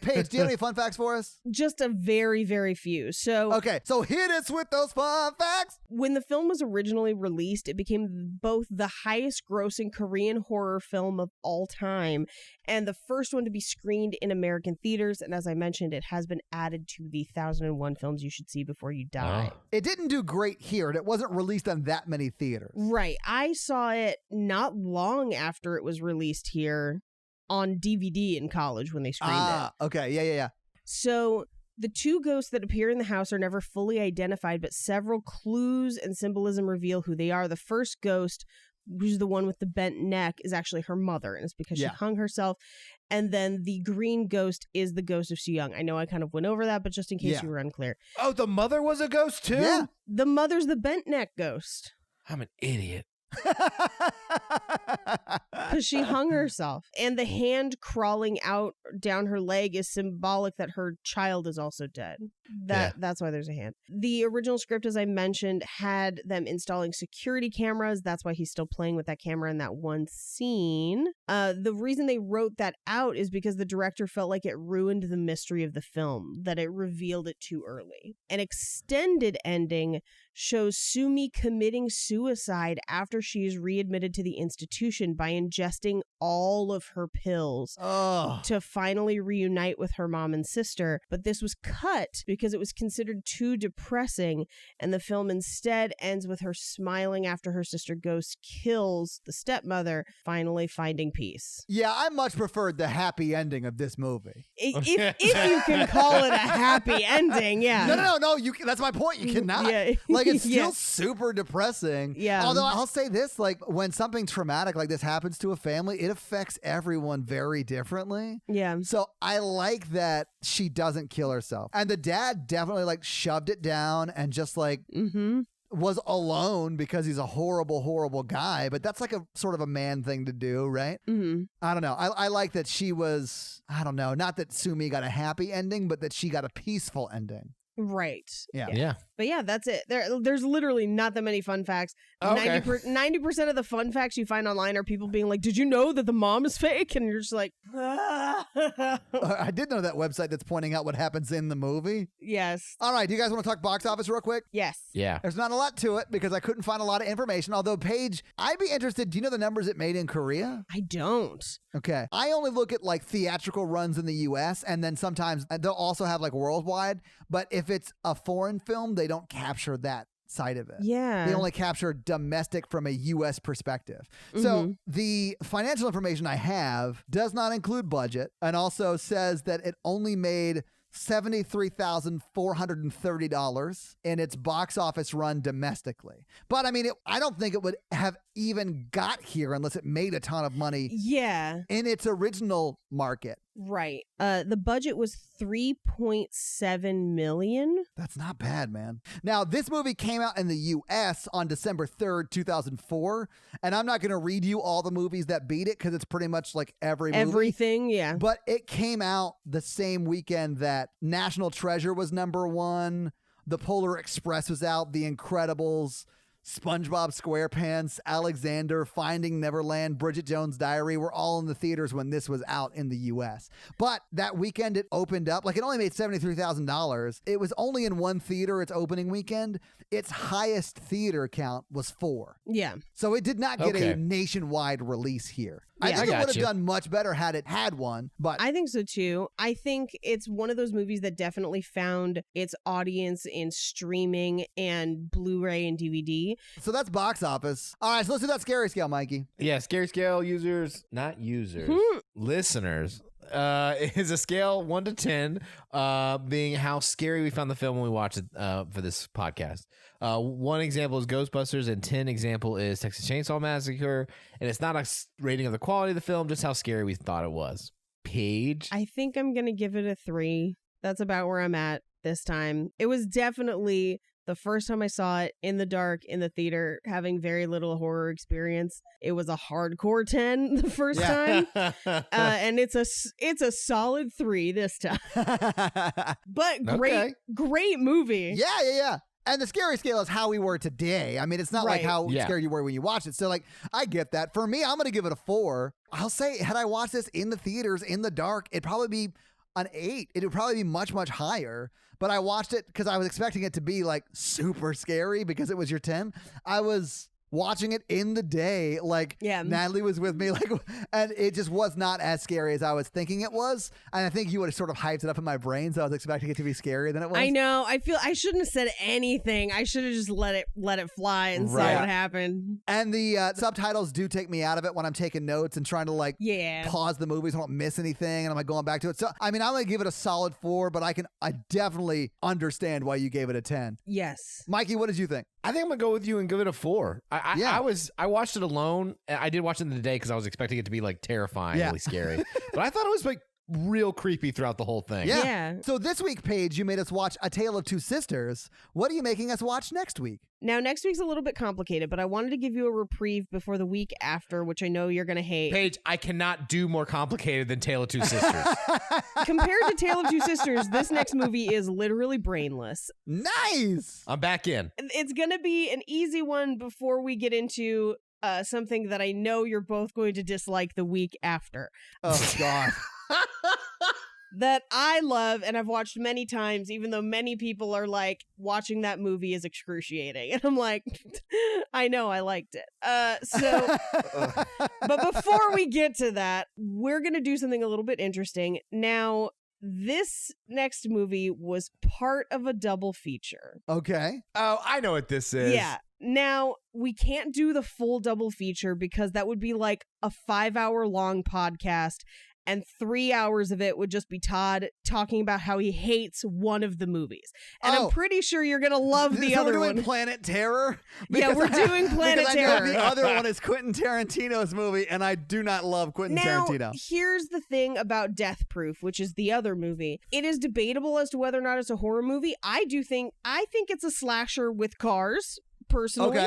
Paige, do you have any fun facts for us? Just a very, very few. So Okay, so hit us with those fun facts. when the film was originally released, it became both the highest grossing Korean horror film of all time and the first one to be screened in American theaters. And as I mentioned, it has been added to the 1001 films you should see before you die. Oh. It didn't do great here, and it wasn't released on that many theaters. Right. I saw it not long after it was released here on DVD in college when they screened it. Okay, yeah. So the two ghosts that appear in the house are never fully identified, but several clues and symbolism reveal who they are. The first ghost, who's the one with the bent neck, is actually her mother, and it's because she hung herself. And then the green ghost is the ghost of Soo Young. I know I kind of went over that, but just in case you were unclear. Oh, the mother was a ghost too? Yeah. The mother's the bent neck ghost I'm an idiot. because she hung herself. And the hand crawling out down her leg is symbolic that her child is also dead. That's why there's a hand. The original script, as I mentioned, had them installing security cameras. That's why he's still playing with that camera in that one scene. The reason they wrote that out is because the director felt like it ruined the mystery of the film, that it revealed it too early. An extended ending shows Sumi committing suicide after she is readmitted to the institution by ingesting all of her pills to finally reunite with her mom and sister. But this was cut because it was considered too depressing, and the film instead ends with her smiling after her sister ghost kills the stepmother, finally finding peace. Yeah, I much preferred the happy ending of this movie. If you can call it a happy ending, yeah. No. That's my point. You cannot. Yeah. Like, it's still Yeah. super depressing. Yeah. Although I'll say this, like, when something traumatic like this happens to a family, it affects everyone very differently. Yeah. So I like that she doesn't kill herself. And the dad definitely, like, shoved it down and just, like, was alone because he's a horrible, horrible guy. But that's like a sort of a man thing to do, right? I don't know. I like that she was, I don't know, not that Sumi got a happy ending, but that she got a peaceful ending. Right. Yeah. But yeah, that's it. There's literally not that many fun facts. Okay. 90% of the fun facts you find online are people being like, "Did you know that the mom is fake?" And you're just like, I did know that website that's pointing out what happens in the movie. yes. All right, do you guys want to talk box office real quick? Yes. Yeah. There's not a lot to it because I couldn't find a lot of information. Although, Paige, I'd be interested. Do you know the numbers it made in Korea? I don't. Okay. I only look at like theatrical runs in the US, and then sometimes they'll also have like worldwide. But if it's a foreign film, they don't capture that side of it. Yeah. They only capture domestic from a US perspective. So the financial information I have does not include budget and also says that it only made $73,430 in its box office run domestically. But I mean, I don't think it would have even got here unless it made a ton of money Yeah. in its original market. Right. The budget was $3.7 million. That's not bad, man. Now, this movie came out in the U.S. on December 3rd, 2004. And I'm not going to read you all the movies that beat it because it's pretty much like every movie. Everything, yeah. But it came out the same weekend that National Treasure was #1, The Polar Express was out, The Incredibles, SpongeBob SquarePants, Alexander, Finding Neverland, Bridget Jones' Diary were all in the theaters when this was out in the U.S. But that weekend it opened up, like it only made $73,000. It was only in one theater its opening weekend. Its highest theater count was 4. Yeah. So it did not get Okay. a nationwide release here. I Yeah. think I it would have got you. done much better had it had one, but I think so too. I think it's one of those movies that definitely found its audience in streaming and Blu-ray and DVD. so that's box office. All right, so let's do that scary scale, Mikey. Yeah, Scary Scale users, not users, listeners, is a scale 1 to 10, being how scary we found the film when we watched it for this podcast. 1 example is Ghostbusters, and 10 example is Texas Chainsaw Massacre. And it's not a rating of the quality of the film, just how scary we thought it was. Paige? I think I'm going to give it a 3. That's about where I'm at this time. It was definitely the first time I saw it in the dark in the theater, having very little horror experience. It was a hardcore 10 the first time. And it's a solid 3 this time. But Okay. great movie. Yeah. And the scary scale is how we were today. I mean, it's not like Right. how Yeah. scared you were when you watched it. So, like, I get that. For me, I'm going to give it a 4. I'll say, had I watched this in the theaters in the dark, it'd probably be an 8. It would probably be much, much higher. But I watched it because I was expecting it to be like super scary because it was your 10. I was watching it in the day, like Natalie was with me, like, and it just was not as scary as I was thinking it was. And I think you would have sort of hyped it up in my brain, so I was expecting it to be scarier than it was. I know. I feel I shouldn't have said anything. I should have just let it fly and see what happened. And the subtitles do take me out of it when I'm taking notes and trying to like pause the movie so I don't miss anything, and I'm like going back to it. So I mean, I'm gonna give it a solid 4, but I definitely understand why you gave it a 10. Yes. Mikey, what did you think? I think I'm gonna go with you and give it a 4. I watched it alone. I did watch it in the day because I was expecting it to be like terrifyingly scary, but I thought it was like real creepy throughout the whole thing. Yeah. So this week, Paige, you made us watch A Tale of Two Sisters. What are you making us watch next week? Now, next week's a little bit complicated, but I wanted to give you a reprieve before the week after, which I know you're going to hate. Paige, I cannot do more complicated than Tale of Two Sisters. Compared to Tale of Two Sisters, this next movie is literally brainless. Nice! I'm back in. It's going to be an easy one before we get into something that I know you're both going to dislike the week after. Oh, God. That I love and I've watched many times, even though many people are like, watching that movie is excruciating. And I'm like, I know, I liked it. But before we get to that, we're going to do something a little bit interesting. Now, this next movie was part of a double feature. Okay. Oh, I know what this is. Yeah. Now, we can't do the full double feature because that would be like a 5-hour long podcast. And 3 hours of it would just be Todd talking about how he hates one of the movies. And I'm pretty sure you're going to love the other one. We're doing Planet Terror? Yeah, we're doing Planet Terror. I know the other one is Quentin Tarantino's movie, and I do not love Quentin Tarantino. Here's the thing about Death Proof, which is the other movie. It is debatable as to whether or not it's a horror movie. I think it's a slasher with cars. Personally,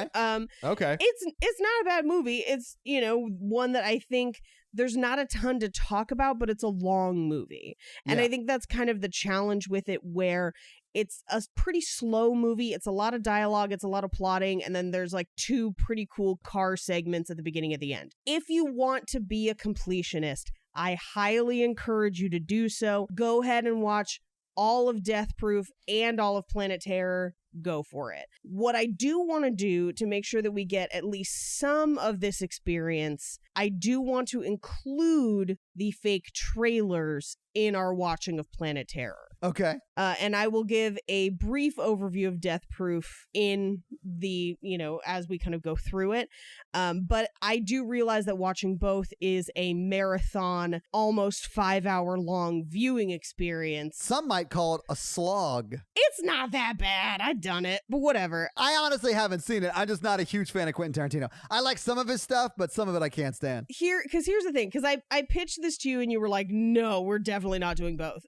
okay, it's not a bad movie. It's one that I think there's not a ton to talk about, but it's a long movie, and I think that's kind of the challenge with it, where it's a pretty slow movie. It's a lot of dialogue, it's a lot of plotting, and then there's like 2 pretty cool car segments at the beginning and the end. If you want to be a completionist, I highly encourage you to do so. Go ahead and watch all of Death Proof and all of Planet Terror. Go for it. What I do want to do to make sure that we get at least some of this experience, I do want to include the fake trailers in our watching of Planet Terror. Okay. And I will give a brief overview of Death Proof in the, as we kind of go through it. But I do realize that watching both is a marathon, almost 5-hour long viewing experience. Some might call it a slog. It's not that bad. I've done it, but whatever. I honestly haven't seen it. I'm just not a huge fan of Quentin Tarantino. I like some of his stuff, but some of it I can't stand. Here's the thing, because I pitched this to you and you were like, no, we're definitely not doing both.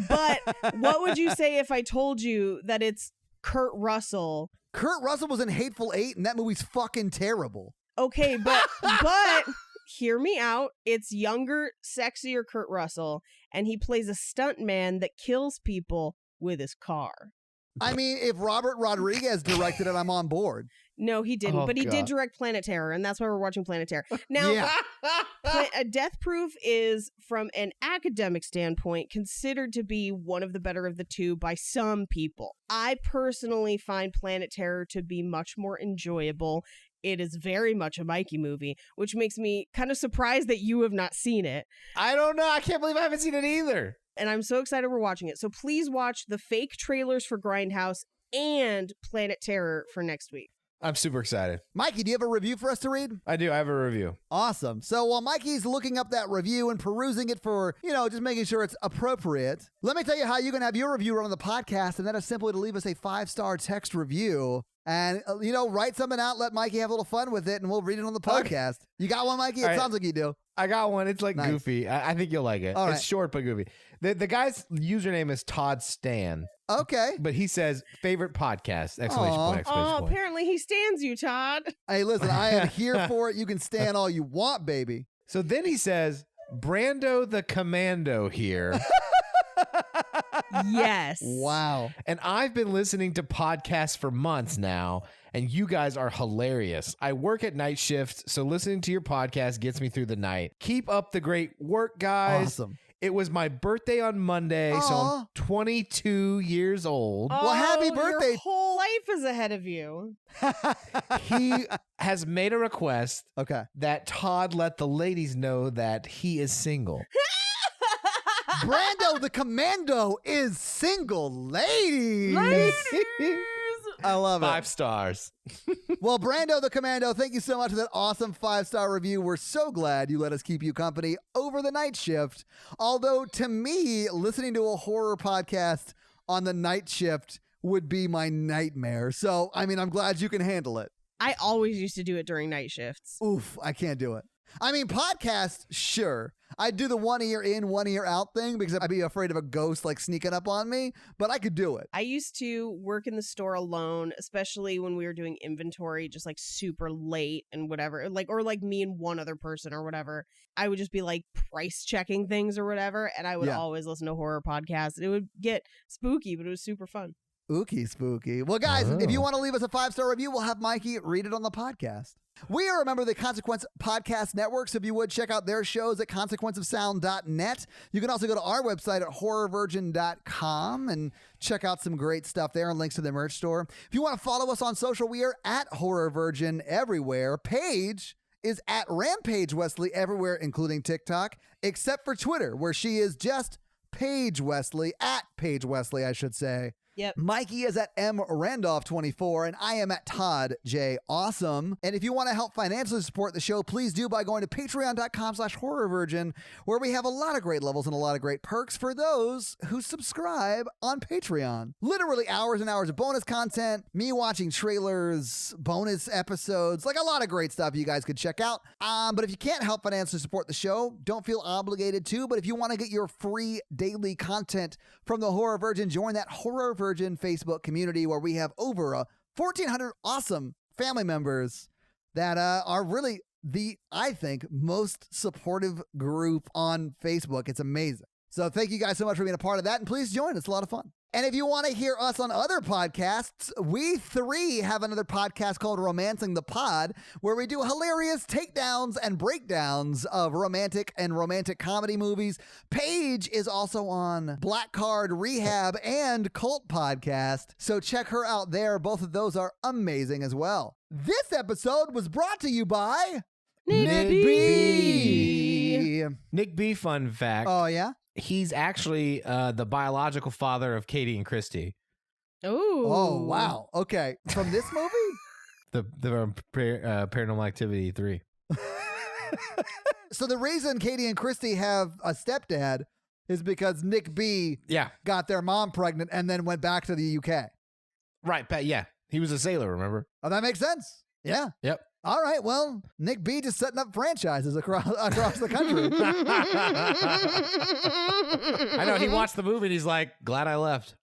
But what would you say if I told you that it's Kurt Russell? Kurt Russell was in Hateful Eight, and that movie's fucking terrible. Okay, but hear me out. It's younger, sexier Kurt Russell, and he plays a stuntman that kills people with his car. I mean, if Robert Rodriguez directed it, I'm on board. No, he didn't, but he did direct Planet Terror, and that's why we're watching Planet Terror. Now, Death Proof is, from an academic standpoint, considered to be one of the better of the two by some people. I personally find Planet Terror to be much more enjoyable. It is very much a Mikey movie, which makes me kind of surprised that you have not seen it. I don't know. I can't believe I haven't seen it either. And I'm so excited we're watching it. So please watch the fake trailers for Grindhouse and Planet Terror for next week. I'm super excited. Mikey, do you have a review for us to read? I do. I have a review. Awesome. So while Mikey's looking up that review and perusing it for, just making sure it's appropriate, let me tell you how you can have your review run on the podcast, and that is simply to leave us a 5-star text review. And, write something out, let Mikey have a little fun with it, and we'll read it on the podcast. Okay. You got one, Mikey? It sounds like you do. I got one. It's like goofy. I think you'll like it. All right. It's short but goofy. The guy's username is Todd Stan. Okay. But he says, favorite podcast, exclamation point. Oh, apparently he stands you, Todd. Hey, listen, I am here for it. You can stand all you want, baby. So then he says, Brando the Commando here. Yes. Wow. And I've been listening to podcasts for months now, and you guys are hilarious. I work at night shift, so listening to your podcast gets me through the night. Keep up the great work, guys. Awesome. It was my birthday on Monday, so Aw. I'm 22 years old. Well, happy Oh, birthday. Your whole life is ahead of you. He has made a request Okay. that Todd let the ladies know that he is single. Brando the Commando is single, ladies. I love it. 5 stars. Well, Brando the Commando, thank you so much for that awesome 5-star review. We're so glad you let us keep you company over the night shift. Although, to me, listening to a horror podcast on the night shift would be my nightmare. So, I mean, I'm glad you can handle it. I always used to do it during night shifts. Oof, I can't do it. I mean, podcast, sure. I'd do the 1 ear in, 1 ear out thing because I'd be afraid of a ghost like sneaking up on me, but I could do it. I used to work in the store alone, especially when we were doing inventory, just like super late and whatever, or me and one other person or whatever. I would just be like price checking things or whatever, and I would always listen to horror podcasts. It would get spooky, but it was super fun. Ookie spooky. Well, guys, if you want to leave us a 5-star review, we'll have Mikey read it on the podcast. We are a member of the Consequence Podcast Network, so if you would check out their shows at consequenceofsound.net. You can also go to our website at horrorvirgin.com and check out some great stuff there and links to the merch store. If you want to follow us on social, we are at Horror Virgin everywhere. Paige is at Rampage Wesley everywhere, including TikTok, except for Twitter, where she is just Paige Wesley, at Paige Wesley, I should say. Yep. Mikey is at mrandolph24, and I am at Todd J. Awesome. And if you want to help financially support the show, please do by going to patreon.com/horrorvirgin, where we have a lot of great levels and a lot of great perks for those who subscribe on Patreon. Literally hours and hours of bonus content, me watching trailers, bonus episodes, like a lot of great stuff you guys could check out. But if you can't help financially support the show, don't feel obligated to. But if you want to get your free daily content from the Horror Virgin, join that Horror Virgin Facebook community where we have over 1,400 awesome family members that are really the, I think, most supportive group on Facebook. It's amazing. So thank you guys so much for being a part of that, and please join. It's a lot of fun. And if you want to hear us on other podcasts, we 3 have another podcast called Romancing the Pod, where we do hilarious takedowns and breakdowns of romantic and romantic comedy movies. Paige is also on Black Card, Rehab, and Cult Podcast, so check her out there. Both of those are amazing as well. This episode was brought to you by Nick B. Nick B, fun fact. Oh, yeah? He's actually the biological father of Katie and Christy. Ooh. Oh, wow. Okay. From this movie? The Paranormal Activity 3. So the reason Katie and Christy have a stepdad is because Nick B got their mom pregnant and then went back to the UK. Right, Pat. Yeah. He was a sailor, remember? Oh, that makes sense. Yeah. Yep. All right. Well, Nick B just setting up franchises across the country. I know. He watched the movie and he's like, glad I left.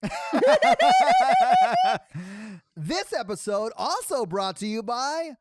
This episode also brought to you by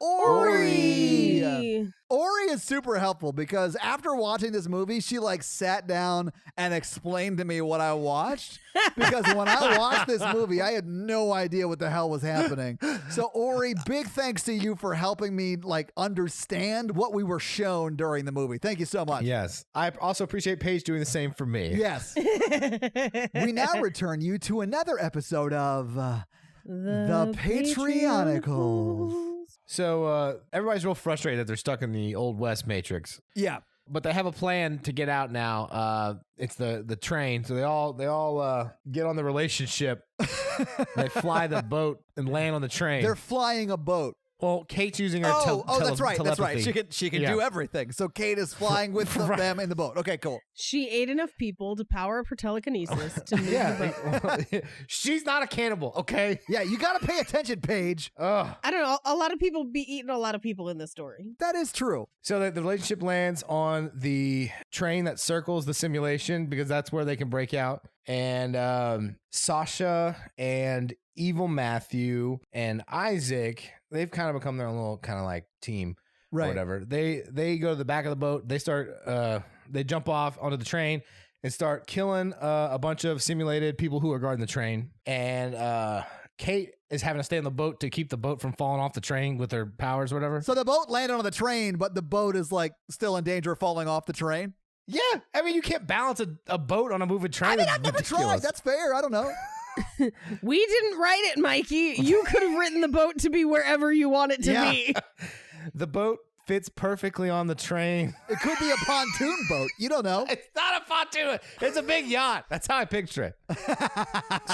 Ori. Ori is super helpful because after watching this movie, she sat down and explained to me what I watched. Because when I watched this movie, I had no idea what the hell was happening. So Ori, big thanks to you for helping me understand what we were shown during the movie. Thank you so much. Yes. I also appreciate Paige doing the same for me. Yes. We now return you to another episode of The Patreonicals. So everybody's real frustrated that they're stuck in the Old West Matrix. Yeah. But they have a plan to get out now. It's the train. So they all get on the relationship. They fly the boat and land on the train. They're flying a boat. Well, Kate's using her that's right. telepathy. That's right. She can do everything. So Kate is flying with them in the boat. Okay, cool. She ate enough people to power up her telekinesis to move the boat. She's not a cannibal, okay? Yeah, you got to pay attention, Paige. I don't know. A lot of people be eating a lot of people in this story. That is true. So the relationship lands on the train that circles the simulation because that's where they can break out. And Sasha and Evil Matthew and Isaac, they've kind of become their own little kind of team or whatever. They go to the back of the boat. They start they jump off onto the train and start killing a bunch of simulated people who are guarding the train. And Kate is having to stay on the boat to keep the boat from falling off the train with her powers or whatever. So the boat landed on the train, but the boat is like still in danger of falling off the train. Yeah, I mean, you can't balance a boat on a moving train. I mean, It's I've never ridiculous. tried. That's fair. I don't know. We didn't write it, Mikey. You could have written the boat to be wherever you want it to be. The boat fits perfectly on the train. It could be a pontoon boat. You don't know. It's not a pontoon. It's a big yacht. That's how I picture it.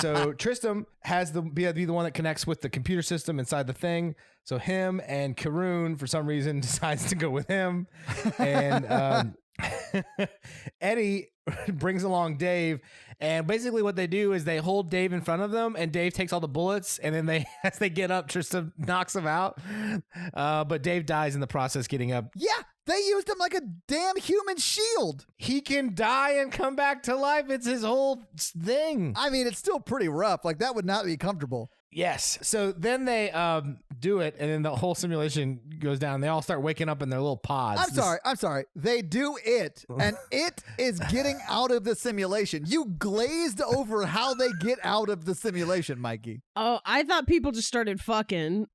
So Tristram has be the one that connects with the computer system inside the thing. So him and Karun, for some reason, decides to go with him. And Eddie brings along Dave. And basically what they do is they hold Dave in front of them, and Dave takes all the bullets, and then as they get up, Tristram knocks him out. But Dave dies in the process getting up. Yeah, they used him like a damn human shield. He can die and come back to life. It's his whole thing. I mean, it's still pretty rough. Like, that would not be comfortable. Yes. So then they do it, and then the whole simulation goes down. They all start waking up in their little pods. I'm sorry. They do it, and it is getting out of the simulation. You glazed over how they get out of the simulation, Mikey. Oh, I thought people just started fucking.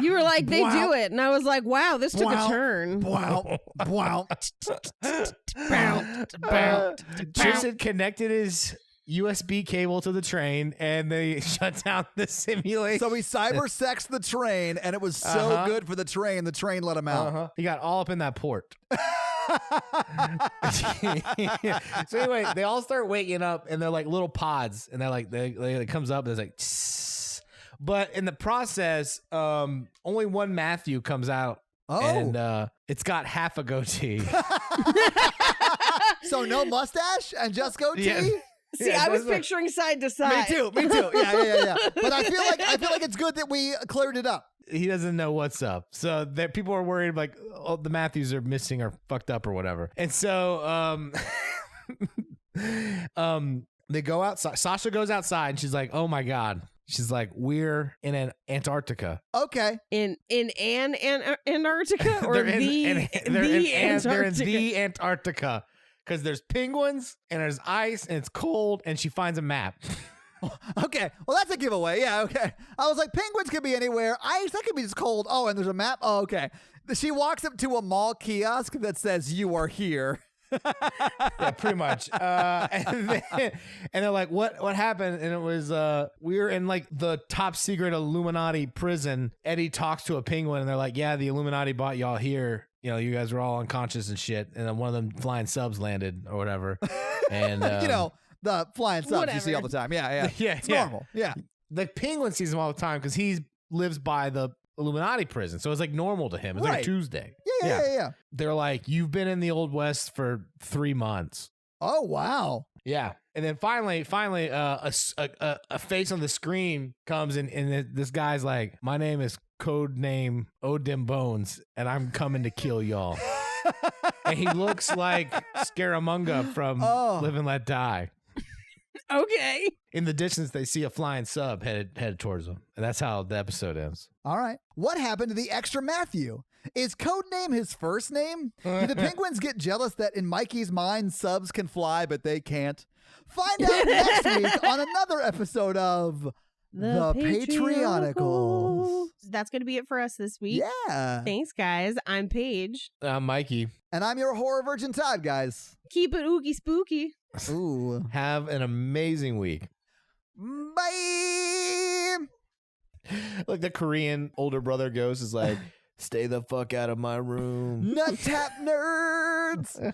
You were like, they do it. And I was like, wow, this took a turn. Wow. Wow. Tristan connected his USB cable to the train, and they shut down the simulation. So he cyber-sexed the train, and it was so good for the train let him out. He got all up in that port. So anyway, they all start waking up, and they're like little pods, and they're like, it comes up, and it's like, tss. But in the process, only one Matthew comes out. Oh. And it's got half a goatee. So no mustache and just goatee? Yeah. See, I was picturing side to side. Me too. Yeah. But I feel like it's good that we cleared it up. He doesn't know what's up. So that people are worried like, oh, the Matthews are missing or fucked up or whatever. And so they go outside. Sasha goes outside and she's like, oh my God. She's like, we're in an Antarctica. Okay. In an Antarctica or They're the Antarctica? They're in the Antarctica. Because there's penguins and there's ice and it's cold, and she finds a map. Okay. Well, that's a giveaway. Yeah, okay. I was like, penguins could be anywhere. Ice, that could be just cold. Oh, and there's a map? Oh, okay. She walks up to a mall kiosk that says, you are here. Yeah, pretty much. And they're like, what happened? And it was, we were in like the top secret Illuminati prison. Eddie talks to a penguin, and they're like, yeah, the Illuminati brought y'all here. You know, you guys were all unconscious and shit. And then one of them flying subs landed or whatever. And, you know, the flying subs whatever. you see all the time. Yeah. Yeah, It's normal. Yeah. The penguin sees him all the time because he lives by the Illuminati prison. So it's like normal to him. It's like Right. a Tuesday. Yeah. They're like, you've been in the Old West for 3 months. Oh, wow. Yeah. And then finally, a face on the screen comes and this guy's like, my name is code name Odin Bones, and I'm coming to kill y'all. And he looks like Scaramanga from Live and Let Die. Okay. In the distance, they see a flying sub headed towards them. And that's how the episode ends. All right. What happened to the extra Matthew? Is codename his first name? Do the penguins get jealous that in Mikey's mind subs can fly but they can't? Find out next week on another episode of The Patrioticals. That's going to be it for us this week. Yeah. Thanks, guys. I'm Paige. Mikey, And I'm your horror virgin Todd, guys. Keep it ooky spooky. Ooh. have an amazing week. Bye. Like the Korean older brother ghost is like, stay the fuck out of my room. Nut tap nerds.